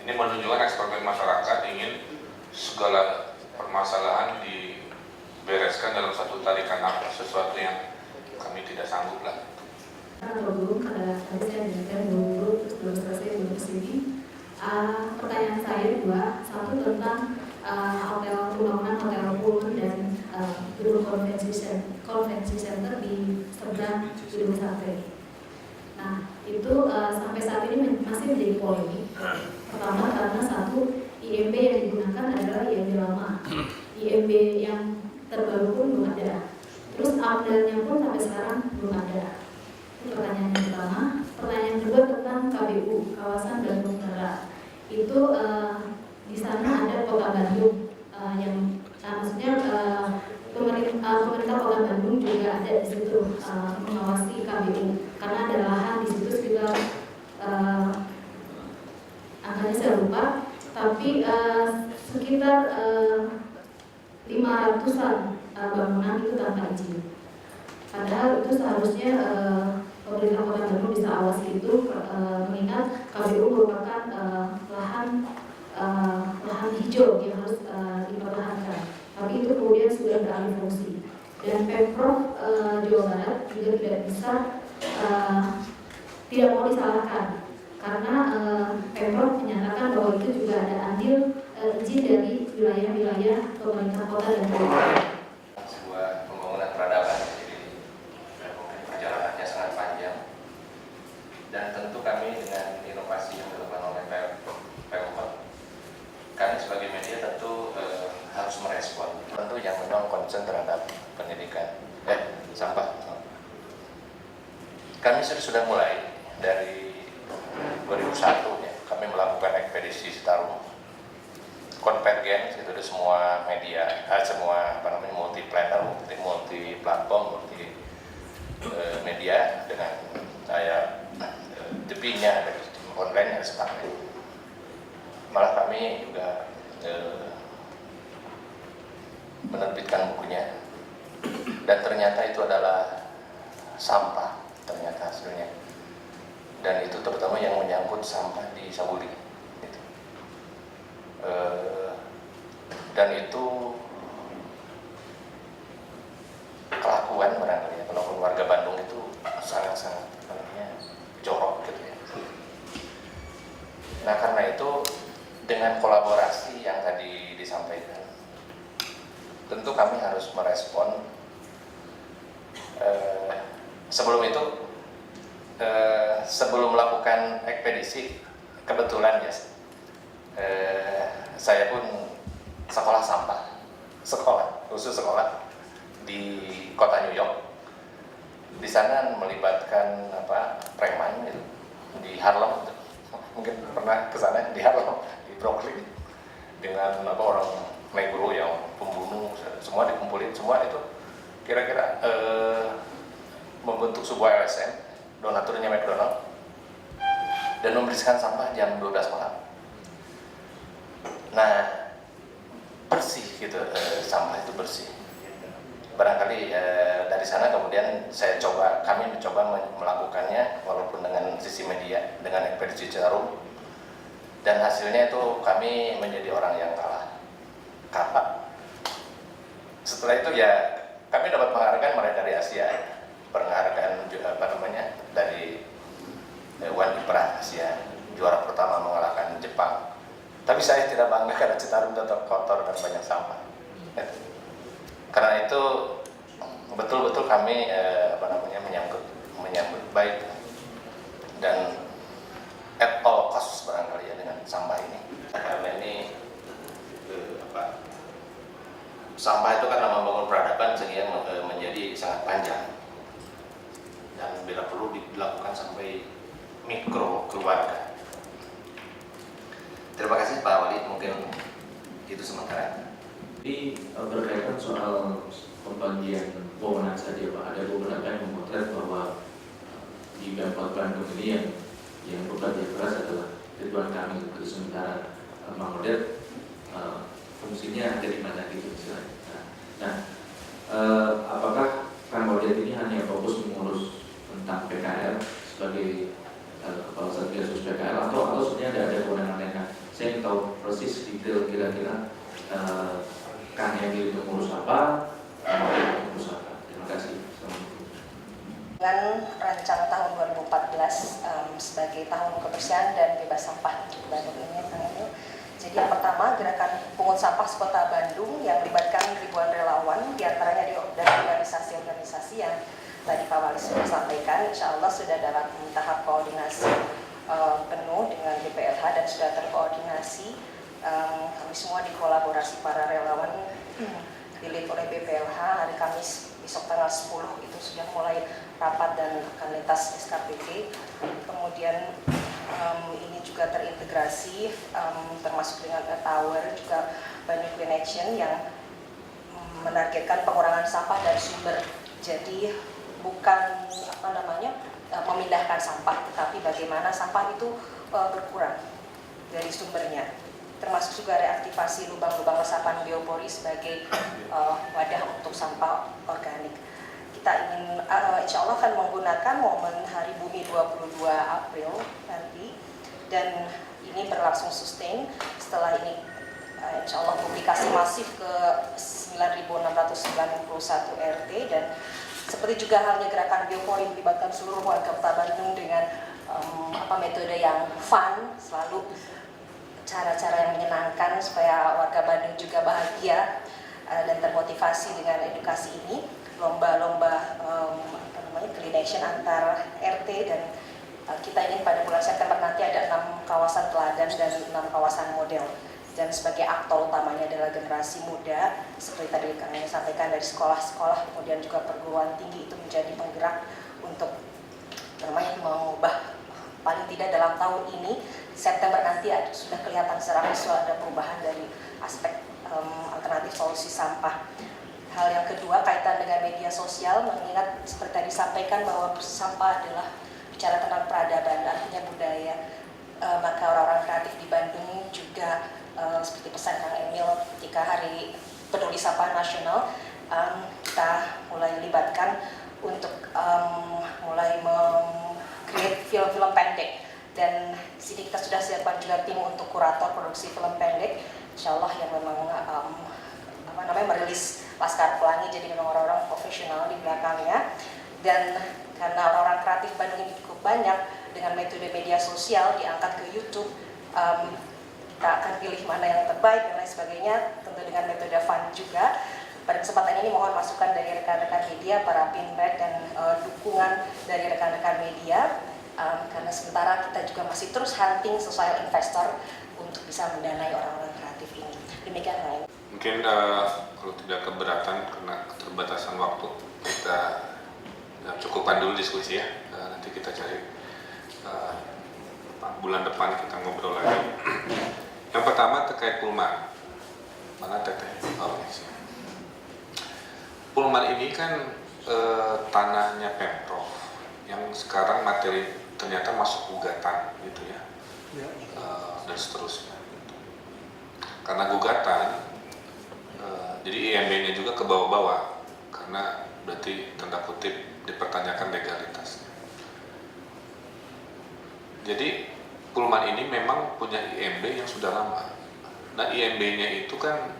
Ini menunjukkan ekspektasi masyarakat ingin segala permasalahan dibereskan dalam satu tarikan nafas, sesuatu yang kami tidak sanggup lah. Kalau belum, karena tadi saya dengar belum selesai belum kesini. Pertanyaan saya dua, satu tentang hotel pembangunan hotel Pullman dan gedung konvensi center di seberang gedung sate. Nah itu sampai saat ini masih menjadi polemik. Pertama karena satu IMB yang digunakan adalah IMB lama, IMB yang terbaru pun belum ada. Terus amdalnya pun sampai sekarang belum ada. Itu pertanyaan yang pertama. Pertanyaan kedua tentang KBU, kawasan Bandung Utara. Itu di sana ada Kota Bandung yang maksudnya pemerintah Kota Bandung juga ada di situ mengawasi KBU karena ada lahan di situ sekitar angkanya saya lupa, tapi sekitar 500-an bangunan itu tanpa izin. Padahal itu seharusnya pemerintah Kota Bandung bisa awasi itu, mengingat KBU merupakan lahan hijau yang harus dipertahankan. Tapi itu kemudian sudah beralih fungsi. Dan Pemprov Jawa Barat juga tidak mau disalahkan karena Pemprov menyatakan bahwa itu juga ada andil izin dari wilayah-wilayah pemerintah kota dan kabupaten. Sebuah pembangunan peradaban, jadi mungkin perjalanannya sangat panjang. Dan tentu kami dengan inovasi yang dilakukan oleh Pemprov, kami sebagai media tentu harus merespon. Tentu yang memang concern terhadap pendidikan, sampah. Kami sudah mulai dari 2001 ya, kami melakukan ekspedisi Citarum, konvergen itu ada semua media, semua multi planner, multi platform, multi media dengan saya tepinya dari online yang sepakat. Malah kami juga menerbitkan bukunya, dan ternyata itu adalah sampah ternyata hasilnya, dan itu terutama yang menyangkut sampah di Sabuli gitu. Dan itu kelakuan barangkali ya, kelakuan warga Bandung itu sangat-sangat dengan kolaborasi yang tadi disampaikan, tentu kami harus merespon. Sebelum itu, sebelum melakukan ekspedisi, kebetulan ya, saya pun sekolah sampah, khusus sekolah di kota New York. Di sana melibatkan preman gitu, di Harlem, mungkin pernah ke sana, di Harlem, di Brooklyn, dengan orang negro yang pembunuh, semua dikumpulin, semua itu kira-kira membentuk sebuah LSM, donaturnya McDonald, dan membersihkan sampah jam 12 malam. Nah, bersih gitu, sampah itu bersih. Barangkali dari sana kemudian kami mencoba melakukannya walaupun dengan sisi media, dengan ekspedisi Citarum, dan hasilnya itu kami menjadi orang yang kalah. Setelah itu ya kami dapat penghargaan mulai dari Asia, penghargaan dari One Ipra Asia, juara pertama mengalahkan Jepang. Tapi saya tidak bangga karena Citarum tetap kotor dan banyak sampah. Karena itu betul-betul kami menyambut baik dan at all cost barangkali ya dengan sampah ini. Karena ini sampah itu kan membangun peradaban sehingga menjadi sangat panjang dan bila perlu dilakukan sampai mikro keluarga. Terima kasih Pak Wali, mungkin itu sementara. Ini berkaitan soal pembagian wewenang saja Pak, ada beberapa yang memotret bahwa di Pemkot Bandung ini yang bekerja keras adalah Ridwan Kamil, itu sementara Mang Odet fungsinya ada di mana gitu misalnya. Nah, apakah Kang Odet ini hanya fokus mengurus tentang PKL sebagai kepala Satgas PKL atau sebenarnya ada kewenangan lain? Nah, saya ingin tahu persis detail kira-kira Kang Emil itu mengurus apa, mengurus apa. Terima kasih. Dengan rencana tahun 2014 sebagai tahun kebersihan dan bebas sampah di Bandung ini, Kang Emil. Jadi yang pertama, gerakan pungut sampah sekota Bandung yang melibatkan ribuan relawan, diantaranya dari organisasi-organisasi yang tadi Pak Wali sudah sampaikan. Insya Allah sudah dalam tahap koordinasi penuh dengan BPLH dan sudah terkoordinasi. Kami semua dikolaborasi para relawan dilihat oleh BPLH. Hari Kamis besok tanggal 10 itu sudah mulai rapat dan akan lintas SKPD. Kemudian ini juga terintegrasi termasuk dengan Tower juga Bandung Clean Action yang menargetkan pengurangan sampah dari sumber. Jadi bukan memindahkan sampah, tetapi bagaimana sampah itu berkurang dari sumbernya. Termasuk juga reaktivasi lubang-lubang resapan biopori sebagai wadah untuk sampah organik. Kita ingin insya Allah akan menggunakan momen Hari Bumi 22 April nanti, dan ini berlangsung sustain. Setelah ini insya Allah publikasi masif ke 9.691 RT, dan seperti juga halnya gerakan biopori melibatkan seluruh warga Kota Bandung dengan metode yang fun, selalu cara-cara yang menyenangkan supaya warga Bandung juga bahagia dan termotivasi dengan edukasi ini. Lomba-lomba clean action antar RT, dan kita ingin pada bulan September nanti ada 6 kawasan teladan dan 6 kawasan model. Dan sebagai aktor utamanya adalah generasi muda, seperti tadi kami sampaikan dari sekolah-sekolah, kemudian juga perguruan tinggi, itu menjadi penggerak untuk mengubah. Paling tidak dalam tahun ini, September nanti sudah kelihatan secara visual ada perubahan dari aspek alternatif solusi sampah. Hal yang kedua kaitan dengan media sosial, mengingat seperti tadi disampaikan bahwa sampah adalah bicara tentang peradaban, artinya budaya. Maka orang-orang kreatif di Bandung juga seperti pesan Kang Emil ketika Hari Peduli Sampah Nasional, kita mulai libatkan untuk mulai create film-film pendek, dan di sini kita sudah siapkan juga tim untuk kurator produksi film pendek, insya Allah yang memang merilis Laskar Pelangi, jadi memang orang-orang profesional di belakangnya. Dan karena orang-orang kreatif Bandung ini cukup banyak, dengan metode media sosial diangkat ke YouTube, kita akan pilih mana yang terbaik dan lain sebagainya, tentu dengan metode fun juga. Pada kesempatan ini mohon masukan dari rekan-rekan media, para pinred dan dukungan dari rekan-rekan media, karena sementara kita juga masih terus hunting social investor untuk bisa mendanai orang-orang kreatif ini. Demikian lain. Mungkin kalau tidak keberatan karena keterbatasan waktu, kita cukupkan dulu diskusi ya. Nanti kita cari bulan depan kita ngobrol lagi. Yang pertama terkait Pullman. Mana Teteh? Oh, ini. Pullman ini kan tanahnya Pemprov yang sekarang materi ternyata masuk gugatan gitu ya, dan seterusnya. Karena gugatan, jadi IMB-nya juga ke bawah-bawah karena berarti tanda kutip dipertanyakan legalitasnya. Jadi Pullman ini memang punya IMB yang sudah lama. Nah IMB-nya itu kan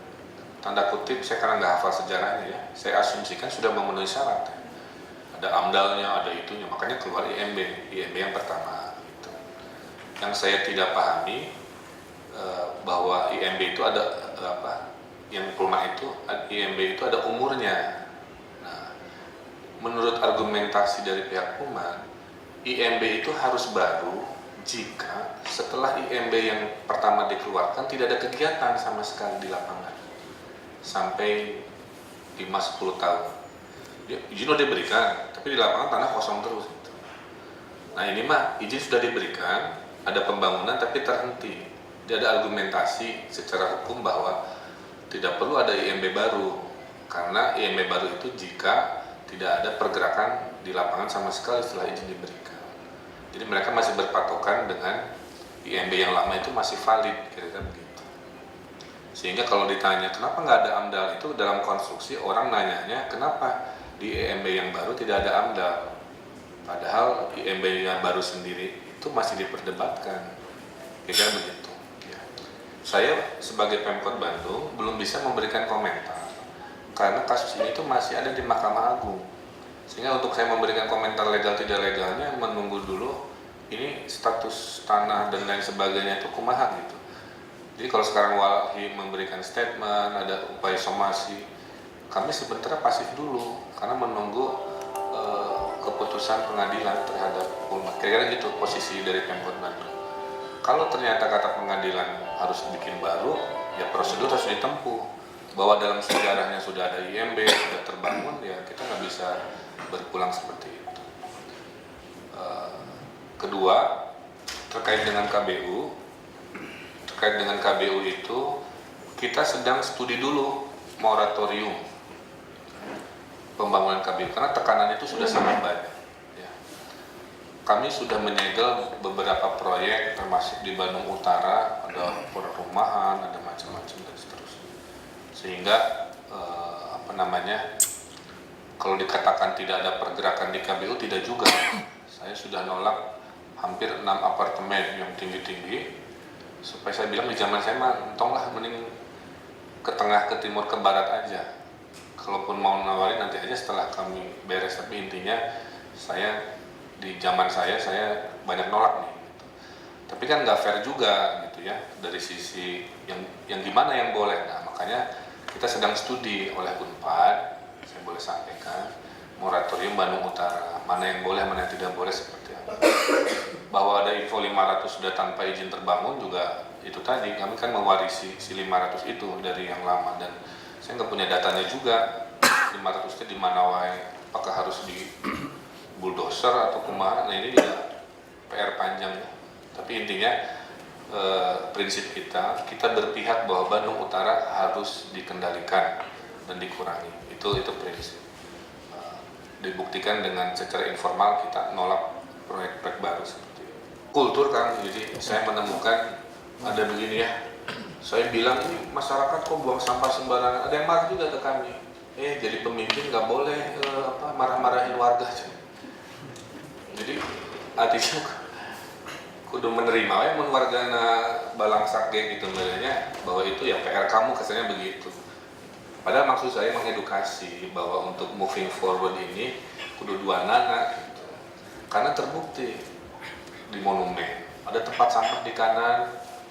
tanda kutip, saya karena nggak hafal sejarahnya ya, saya asumsikan sudah memenuhi syarat. Ada AMDAL-nya, ada itunya, makanya keluar IMB yang pertama. Gitu. Yang saya tidak pahami bahwa IMB itu ada yang Pullman itu, IMB itu ada umurnya. Nah, menurut argumentasi dari pihak Pullman, IMB itu harus baru jika setelah IMB yang pertama dikeluarkan tidak ada kegiatan sama sekali di lapangan sampai 5-10 tahun. Izin sudah diberikan, tapi di lapangan tanah kosong terus. Gitu. Nah ini mah izin sudah diberikan, ada pembangunan tapi terhenti. Dia ada argumentasi secara hukum bahwa tidak perlu ada IMB baru, karena IMB baru itu jika tidak ada pergerakan di lapangan sama sekali setelah izin diberikan. Jadi mereka masih berpatokan dengan IMB yang lama itu masih valid, kira-kira begitu. Sehingga kalau ditanya kenapa nggak ada AMDAL, itu dalam konstruksi orang nanyanya kenapa di IMB yang baru tidak ada AMDAL. Padahal IMB yang baru sendiri itu masih diperdebatkan. Kira-kira begitu. Ya. Saya sebagai Pemkot Bandung belum bisa memberikan komentar karena kasus ini itu masih ada di Mahkamah Agung. Sehingga untuk saya memberikan komentar legal tidak legalnya menunggu dulu ini status tanah dan lain sebagainya itu kumaha gitu. Jadi kalau sekarang Walhi memberikan statement, ada upaya somasi, kami sebenarnya pasif dulu karena menunggu keputusan pengadilan terhadap Pullman. Kira-kira gitu posisi dari Pemkot Bandung. Kalau ternyata kata pengadilan harus bikin baru, ya prosedur harus ditempuh. Bahwa dalam sejarahnya sudah ada IMB, sudah terbangun, ya kita nggak bisa berpulang seperti itu. Kedua, terkait dengan KBU. Terkait dengan KBU itu kita sedang studi dulu moratorium pembangunan KBU karena tekanannya itu sudah sangat banyak. Ya. Kami sudah menyegel beberapa proyek termasuk di Bandung Utara, ada perumahan, ada macam-macam dan seterusnya. Sehingga kalau dikatakan tidak ada pergerakan di KBU tidak juga. Saya sudah nolak hampir 6 apartemen yang tinggi-tinggi. Supaya saya bilang di zaman saya mah entonglah mending ke tengah, ke timur, ke barat aja. Kalaupun mau nawarin nanti aja setelah kami beres, tapi intinya saya di zaman saya banyak nolak nih. Gitu. Tapi kan nggak fair juga gitu ya dari sisi yang gimana yang boleh. Nah makanya kita sedang studi oleh Unpad, saya boleh sampaikan moratorium Bandung Utara, mana yang boleh, mana yang tidak boleh seperti apa. Bahwa ada info 500 sudah tanpa izin terbangun juga itu tadi, kami kan mewarisi si 500 itu dari yang lama dan saya nggak punya datanya juga 500 itu di mana wae, apakah harus di bulldozer atau kumaha. Nah ini juga PR panjang ya. Tapi intinya prinsip kita berpihak bahwa Bandung Utara harus dikendalikan dan dikurangi. Itu prinsip. Dibuktikan dengan secara informal kita nolak proyek-proyek baru seperti itu. Kultur kan, jadi saya menemukan ada begini ya. Saya bilang ini masyarakat kok buang sampah sembarangan. Ada yang marah juga ke kami. Jadi pemimpin nggak boleh marah-marahin warga. Jadi artinya kudu menerima ya mun wargana balangsak gitu sebenarnya bahwa itu ya PR kamu, kesannya begitu. Padahal maksud saya mengedukasi bahwa untuk moving forward ini kudu dua nana gitu. Karena terbukti di monumen ada tempat sampah di kanan,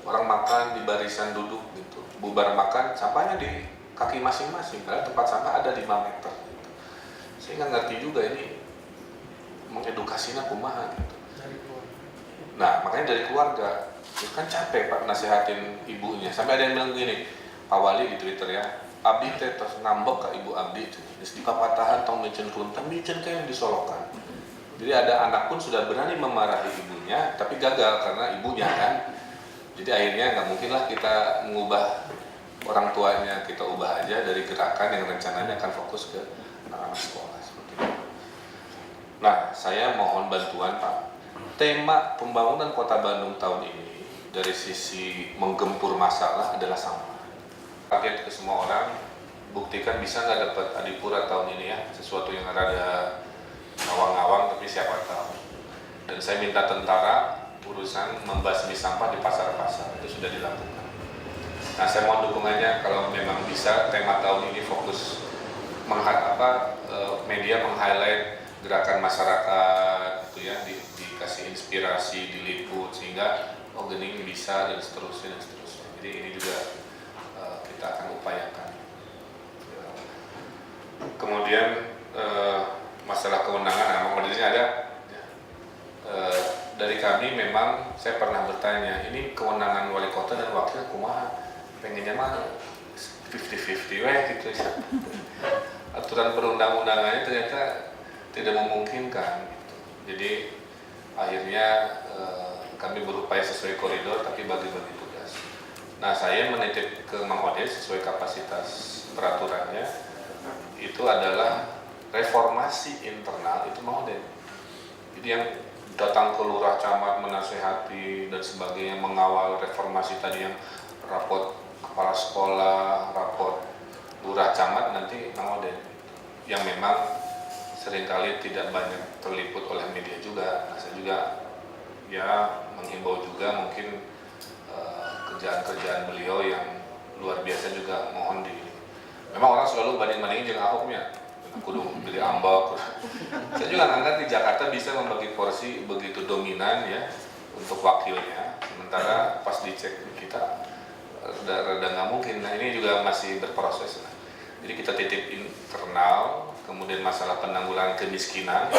orang makan di barisan duduk gitu, bubar makan sampahnya di kaki masing-masing, padahal tempat sampah ada 5 meter gitu. Saya nggak ngerti juga ini mengedukasinya kumaha gitu. Nah makanya dari keluarga, ya kan capek Pak nasihatin ibunya, sampai ada yang bilang gini, Pak Wali di Twitter ya, abdi teh terus ngambek ke ibu abdi, terus di papatahan tong micen kuntan, micen kayak yang disolokan. Jadi ada anak pun sudah berani memarahi ibunya, tapi gagal karena ibunya kan. Jadi akhirnya nggak mungkin lah kita mengubah orang tuanya, kita ubah aja dari gerakan yang rencananya akan fokus ke anak-anak sekolah seperti itu. Nah, saya mohon bantuan Pak. Tema pembangunan Kota Bandung tahun ini dari sisi menggempur masalah adalah sampah. Target ke semua orang, buktikan bisa nggak dapat Adipura tahun ini ya, sesuatu yang rada ngawang-ngawang tapi siapa tahu. Dan saya minta tentara urusan membasmi sampah di pasar-pasar, itu sudah dilakukan. Nah saya mohon dukungannya kalau memang bisa tema tahun ini fokus media meng-highlight gerakan masyarakat itu ya, dikasih inspirasi, diliput sehingga oh gening bisa dan seterusnya. Jadi ini juga kita akan upayakan. Kemudian masalah kewenangan, modelnya ada. Dari kami memang saya pernah bertanya, ini kewenangan wali kota dan wakil kumaha, pengennya mah 50-50 gitu ya. Aturan perundang-undangannya ternyata tidak memungkinkan gitu. Jadi akhirnya kami berupaya sesuai koridor tapi bagi-bagi tugas. Nah saya menitip ke Mang Ode sesuai kapasitas peraturannya, itu adalah reformasi internal itu Mang Ode. Jadi yang datang ke lurah camat menasehati dan sebagainya, mengawal reformasi tadi yang raport kepala sekolah, raport lurah camat nanti Mang Ode, yang memang seringkali tidak banyak terliput oleh media juga. Nah, saya juga ya menghimbau juga mungkin kerjaan-kerjaan beliau yang luar biasa juga mohon memang orang selalu banding-bandingin dengan Ahoknya, kudu pilih ambak. Saya juga nggak di Jakarta bisa membagi porsi begitu dominan ya untuk wakilnya, sementara pas dicek kita rada nggak mungkin. Nah ini juga masih berproses. Jadi kita titip internal, kemudian masalah penanggulangan kemiskinan,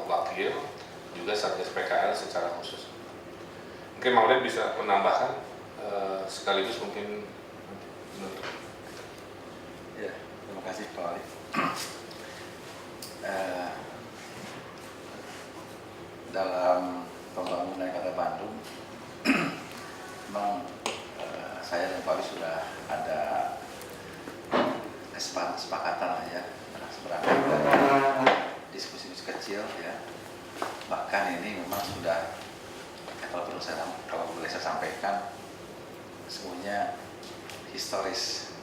wakil, juga Satgas PKL secara khusus. Mungkin Maulid bisa menambahkan sekaligus mungkin menutup. Ya, terima kasih Pak Wali. Dalam pembangunan Kota Bandung, memang saya dan Pak Wali sudah ada kesepakatan lah ya, seberangkat dari diskusi kecil ya. Bahkan ini memang sudah, kalau boleh saya sampaikan, semuanya historis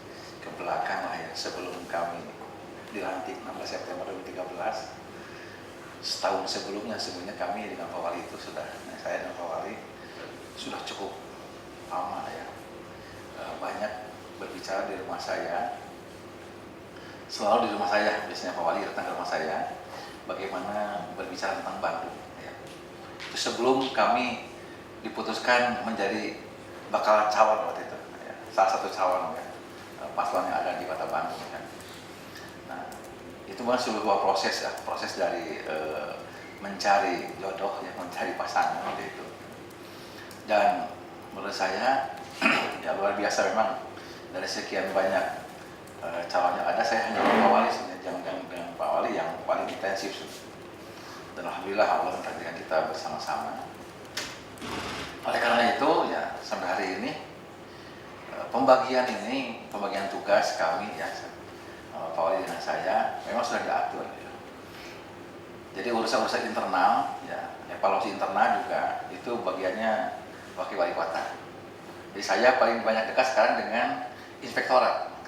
ke belakang lah ya. Sebelum kami dilantik 16 September 2013, setahun sebelumnya sebenarnya kami dengan Pak Wali itu sudah, saya dan Pak Wali sudah cukup lama ya, banyak berbicara di rumah saya. Selalu di rumah saya, biasanya Pak Wali datang ke rumah saya, bagaimana berbicara tentang Bandung ya. Itu sebelum kami diputuskan menjadi bakal calon waktu itu ya. Salah satu calon ya, paslon yang ada di Kota Bandung ya. Nah itu memang sebuah proses ya, proses dari mencari jodoh ya, mencari pasangan waktu itu. Dan menurut saya ya luar biasa memang, dari sekian banyak calon yang ada, saya hanya Pak Wali sebenarnya, dengan Pak Wali yang paling intensif. Dan alhamdulillah Allah mentakdirkan kita bersama-sama. Oleh karena itu ya sampai hari ini pembagian tugas kami ya, Pak Wali dengan saya memang sudah diatur ya. Jadi urusan-urusan internal ya, evaluasi internal juga itu bagiannya Wakil Wali Kota. Jadi saya paling banyak dekat sekarang dengan inspektorat.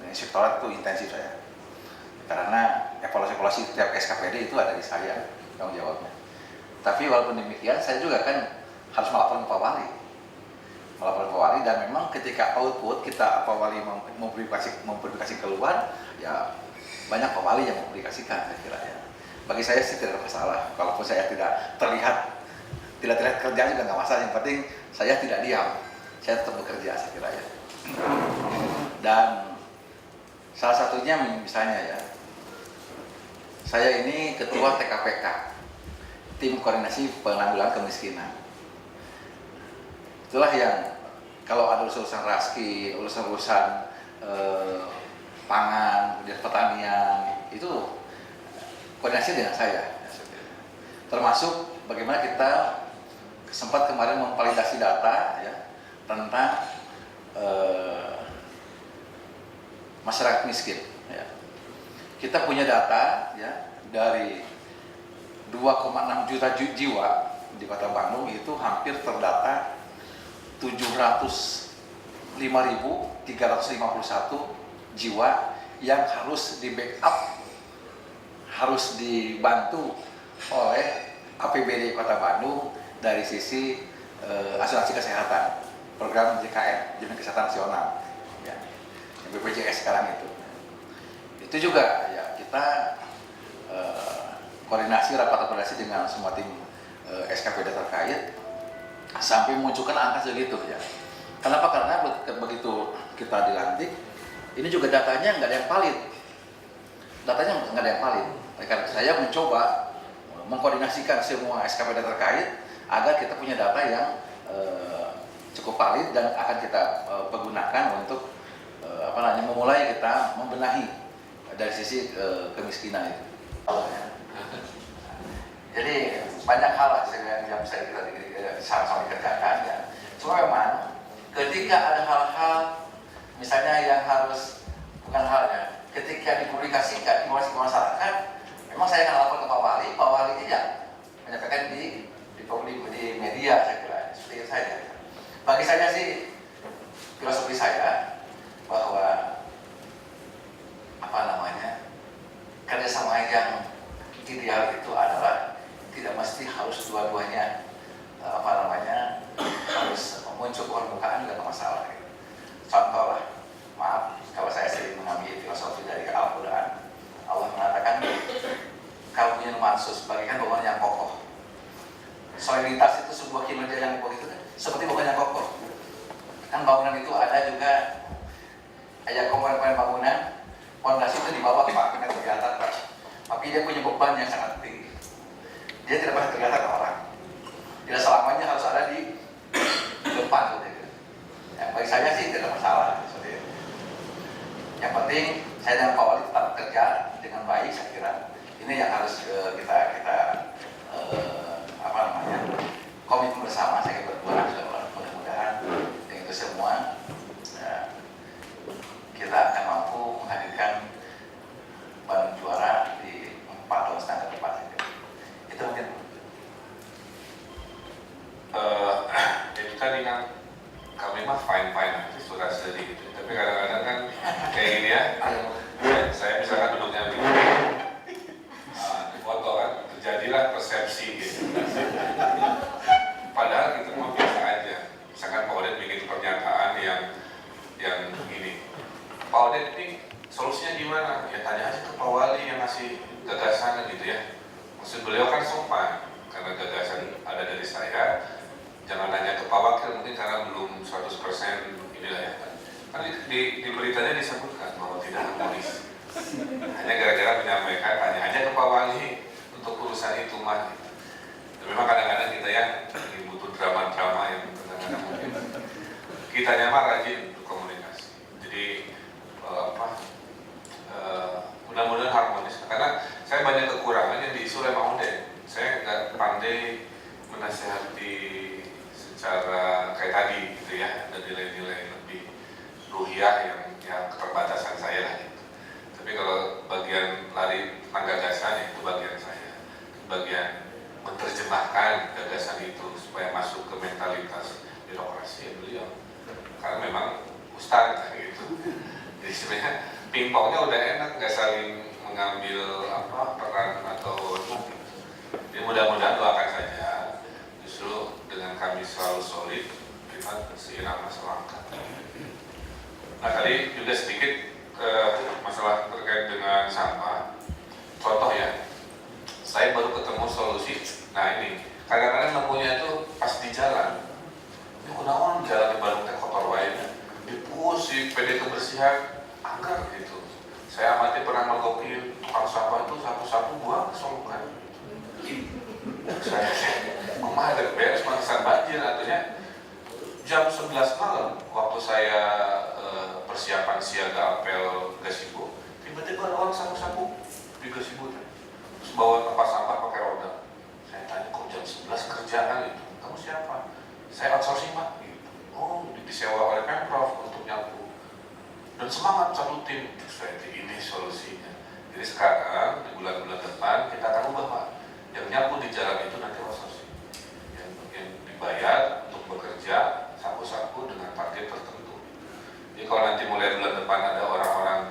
Inspektorat itu intensif saya, karena evaluasi tiap SKPD itu ada di saya tanggung jawabnya. Tapi walaupun demikian, saya juga kan harus melaporkan Pak Wali, dan memang ketika output kita Pak Wali mempublikasi keluar, ya banyak Pak Wali yang mempublikasikan, saya kira ya. Bagi saya sih tidak ada masalah, walaupun saya tidak terlihat tidak kerja juga nggak masalah, yang penting saya tidak diam, saya tetap bekerja saya kira ya. Dan salah satunya misalnya ya, saya ini ketua TKPK, tim koordinasi penanggulangan kemiskinan. Itulah yang kalau ada urusan raskin, urusan pangan, kemudian pertanian, itu koordinasi dengan saya. Termasuk bagaimana kita sempat kemarin memvalidasi data ya, tentang masyarakat miskin. Ya. Kita punya data ya, dari 2,6 juta jiwa di Kota Bandung itu hampir terdata 705.351 jiwa yang harus di backup, harus dibantu oleh APBD Kota Bandung dari sisi asuransi kesehatan, program JKN, Jaminan Kesehatan Nasional, ya, BPJS sekarang itu juga ya kita koordinasi, rapat koordinasi dengan semua tim SKPD terkait sampai munculkan angka segitu ya. Kenapa? Karena begitu kita dilantik, ini juga datanya nggak ada yang valid, Karena saya mencoba mengkoordinasikan semua SKPD terkait agar kita punya data yang cukup valid dan akan kita pergunakan untuk memulai kita membenahi dari sisi kemiskinan itu. Jadi banyak hal yang bisa kita sama-sama dikerjakan ya. Cuma memang ketika ada hal-hal misalnya yang harus, bukan halnya, ketika dipublikasikan di masyarakat, memang saya akan lapor ke Pak Wali tidak menyampaikan di media, saya kira seperti itu saja. Bagi saya sih, filosofi saya bahwa kerjasama yang ideal itu adalah tidak mesti harus dua-duanya harus muncul ke permukaan, juga tidak masalah. Contoh lah, maaf kalau saya sering mengambil filosofi dari Al-Quran. Allah mengatakan kalau punya mansus bagikan bangunan yang kokoh. Soliditas itu sebuah kinerja yang kokoh itu kan seperti bangunan yang kokoh. Kan bangunan itu ada juga ayat komponen bangunan, fondasi itu di bawah Pak, bukan di atas Pak. Tapi dia punya beban yang sangat tinggi. Dia tidak pernah kelihatan ke orang. Tidak selamanya harus ada di depan. Ya, bagi saya sih tidak masalah. Yang penting saya dan Pak Wali tetap bekerja dengan baik, saya kira. Ini yang harus kita komitmen bersama, saya berdua mudah-mudahan dengan itu semua kita akan mampu menghadirkan Bandung juara di 4 tahun setengah ke depan. Itu mungkin. Itu tadi kan kami mah fine-fine aja sudah sedih gitu. Tapi kadang-kadang kan kayak gini ya, saya misalkan duduknya begini, di foto kan terjadilah persepsi gitu. Padahal kita mah biasa aja. Misalkan Pak Odet bikin pernyataan yang begini, Pak Odet ini solusinya gimana? Ya tanya aja ke Pak Wali yang ngasih gagasan gitu ya. Maksud beliau kan sopan, karena gagasan ada dari saya. Jangan nanya ke Pak Wakil, mungkin karena belum 100% inilah ya. Kan di beritanya disebutkan bahwa tidak harmonis. Hanya gara-gara menyampaikan, tanya aja ke Pak Wali untuk urusan itu mah. Memang kadang-kadang kita ya butuh drama-drama yang kadang-kadang mungkin kitanya mah rajin untuk komunikasi. Jadi mudah-mudahan harmonis. Karena saya banyak kekurangan yang diisu oleh Mang Odet. Saya nggak pandai menasihati secara kayak tadi gitu ya, ada nilai-nilai lebih ruhiyah yang keterbatasan saya lah gitu. Tapi kalau bagian lari gagasan itu bagian saya, bagian menerjemahkan gagasan itu supaya masuk ke mentalitas birokrasi beliau. Karena memang ustadz gitu. Jadi sebenarnya pingpongnya udah enak, nggak saling mengambil peran atau jadi mudah-mudahan doakan saja. Justru dengan kami selalu solid, kita seirama selangkah. Nah tadi juga sedikit masalah terkait dengan sampah. Contoh ya, saya baru ketemu solusi. Nah ini kadang-kadang nemunya tuh banjir. Artinya jam 11 malam waktu saya persiapan siaga apel gazebo, tiba-tiba ada orang sapu-sapu di gazebo terus bawa tempat sampah pakai roda. Saya tanya, kok jam 11 kerjaan gitu? Kamu siapa? Saya outsourcing Pak. Gitu. Oh, disewa oleh Pemprov untuk nyapu. Dan semangat satu tim. Saya ini solusinya. Jadi sekarang di bulan-bulan depan kita akan ubah Pak. Yang nyapu di jalan itu nanti outsourcing. Yang dibayar untuk bekerja sapu-sapu dengan target tertentu. Jadi kalau nanti mulai bulan depan ada orang-orang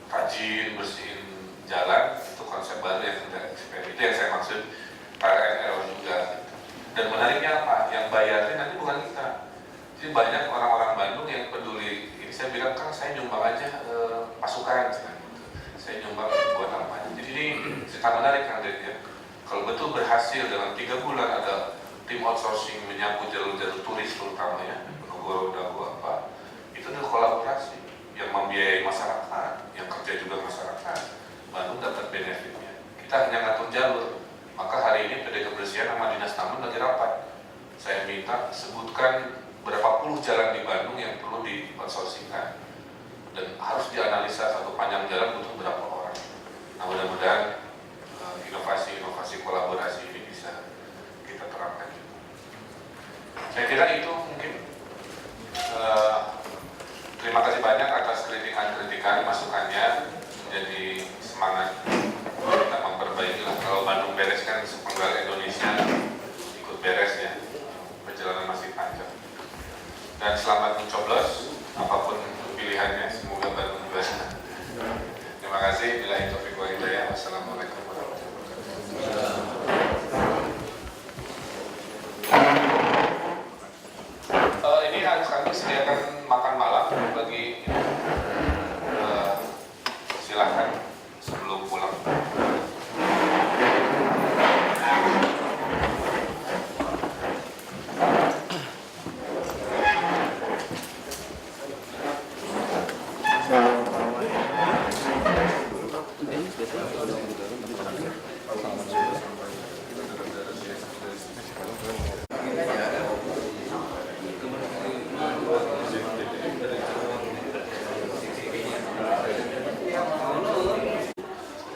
rajin bersihin jalan, itu konsep baru yang kita eksperimen. Itu yang saya maksud KRL juga. Dan menariknya apa? Yang bayarnya nanti bukan kita. Jadi banyak orang-orang Bandung yang peduli. Ini saya bilang kan saya nyumbang aja pasukan. Saya nyumbang buat apa? Jadi ini cerita menarik kan ya. Kalau betul berhasil dalam 3 bulan ada tim outsourcing menyapu jalur-jalur turis terutama ya, Penogoro, Dago apa, itu adalah kolaborasi yang membiayai masyarakat, yang kerja juga masyarakat. Bandung dapat benefitnya. Kita hanya ngatur jalur. Maka hari ini PD Kebersihan sama Dinas Taman lagi rapat. Saya minta sebutkan berapa puluh jalan di Bandung yang perlu di outsourcingkan dan harus dianalisa satu panjang jalan butuh berapa orang. Nah mudah-mudahan inovasi-inovasi kolaborasi ini bisa kita terapkan juga. Saya kira itu mungkin. Terima kasih banyak atas kritikan-kritikan, masukannya, menjadi semangat kita memperbaiki lah. Kalau Bandung beres kan sepenggal Indonesia ikut beres ya, perjalanan masih panjang. Dan selamat mencoblos, apapun pilihannya, semoga Bandung beres. Terima kasih, billahi taufiq wal hidayah. Wassalamualaikum warahmatullahi wabarakatuh. Ini harus kami sediakan makan malam bagi silahkan sebelum pulang.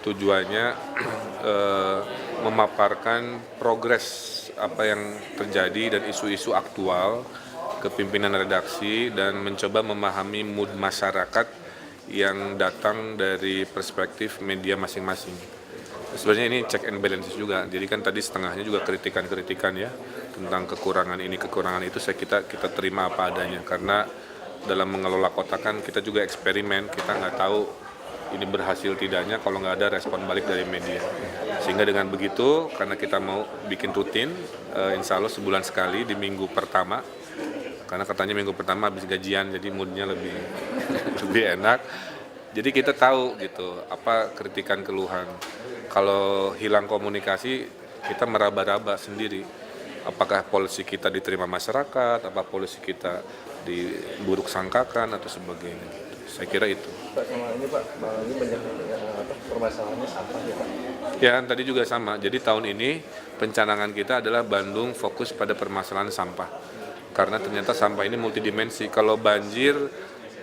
Tujuannya memaparkan progres apa yang terjadi dan isu-isu aktual ke pimpinan redaksi dan mencoba memahami mood masyarakat yang datang dari perspektif media masing-masing. Sebenarnya ini check and balance juga, jadi kan tadi setengahnya juga kritikan-kritikan ya tentang kekurangan ini, kekurangan itu, kita terima apa adanya karena dalam mengelola kota kan kita juga eksperimen, kita nggak tahu ini berhasil tidaknya kalau nggak ada respon balik dari media. Sehingga dengan begitu, karena kita mau bikin rutin, insya Allah sebulan sekali di minggu pertama, karena katanya minggu pertama habis gajian, jadi moodnya lebih enak. Jadi kita tahu gitu apa kritikan keluhan. Kalau hilang komunikasi, kita meraba-raba sendiri. Apakah polisi kita diterima masyarakat, apa polisi kita diburuk sangkakan atau sebagainya. Saya kira itu. Pak, sama ini Pak, ini banyak permasalahannya sampah ya Pak? Ya, tadi juga sama. Jadi tahun ini pencanangan kita adalah Bandung fokus pada permasalahan sampah. Karena ternyata sampah ini multidimensi. Kalau banjir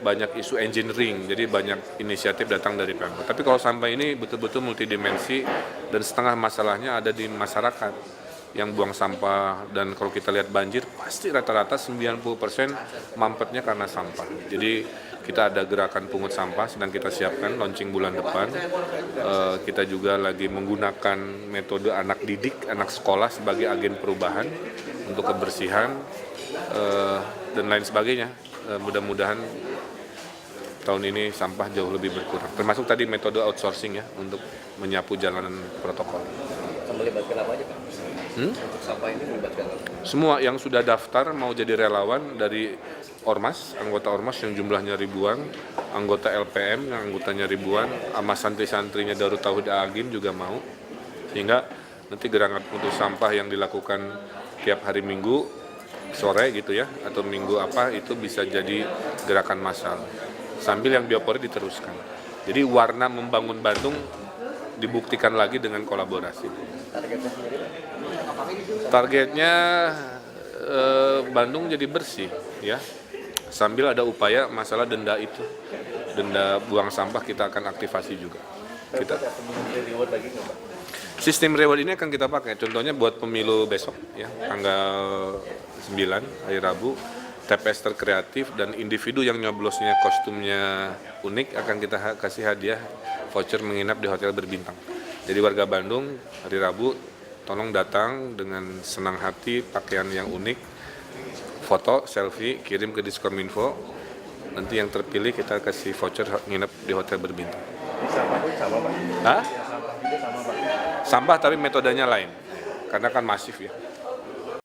banyak isu engineering, jadi banyak inisiatif datang dari Pemprov. Tapi kalau sampah ini betul-betul multidimensi dan setengah masalahnya ada di masyarakat yang buang sampah, dan kalau kita lihat banjir pasti rata-rata 90% mampetnya karena sampah. Jadi kita ada gerakan pungut sampah sedang kita siapkan launching bulan depan. Kita juga lagi menggunakan metode anak didik, anak sekolah sebagai agen perubahan untuk kebersihan dan lain sebagainya. Mudah-mudahan tahun ini sampah jauh lebih berkurang. Termasuk tadi metode outsourcing ya untuk menyapu jalanan protokol. Melibatkan apa aja Pak? Untuk sampah ini melibatkan apa? Semua yang sudah daftar mau jadi relawan dari Ormas, anggota Ormas yang jumlahnya ribuan, anggota LPM yang anggotanya ribuan, sama santri-santrinya Darut Tauhid Agim juga mau. Sehingga nanti gerakan pungut sampah yang dilakukan tiap hari Minggu sore gitu ya, atau Minggu apa itu bisa jadi gerakan massal. Sambil yang biopori diteruskan. Jadi warna membangun Bandung dibuktikan lagi dengan kolaborasi. Targetnya sendiri Pak? Targetnya Bandung jadi bersih ya. Sambil ada upaya masalah denda itu, denda buang sampah kita akan aktivasi juga. Kita reward lagi nggak Pak? sistem reward ini akan kita pakai. Contohnya buat pemilu besok ya, tanggal 9 hari Rabu, TPS terkreatif dan individu yang nyoblosnya kostumnya unik akan kita kasih hadiah voucher menginap di hotel berbintang. Jadi warga Bandung hari Rabu tolong datang dengan senang hati, pakaian yang unik, foto, selfie, kirim ke Diskominfo. Nanti yang terpilih kita kasih voucher nginep di hotel berbintang. Sampah pun sama Pak? Hah? Sampah juga sama Pak? Sampah tapi metodenya lain, karena kan masif ya.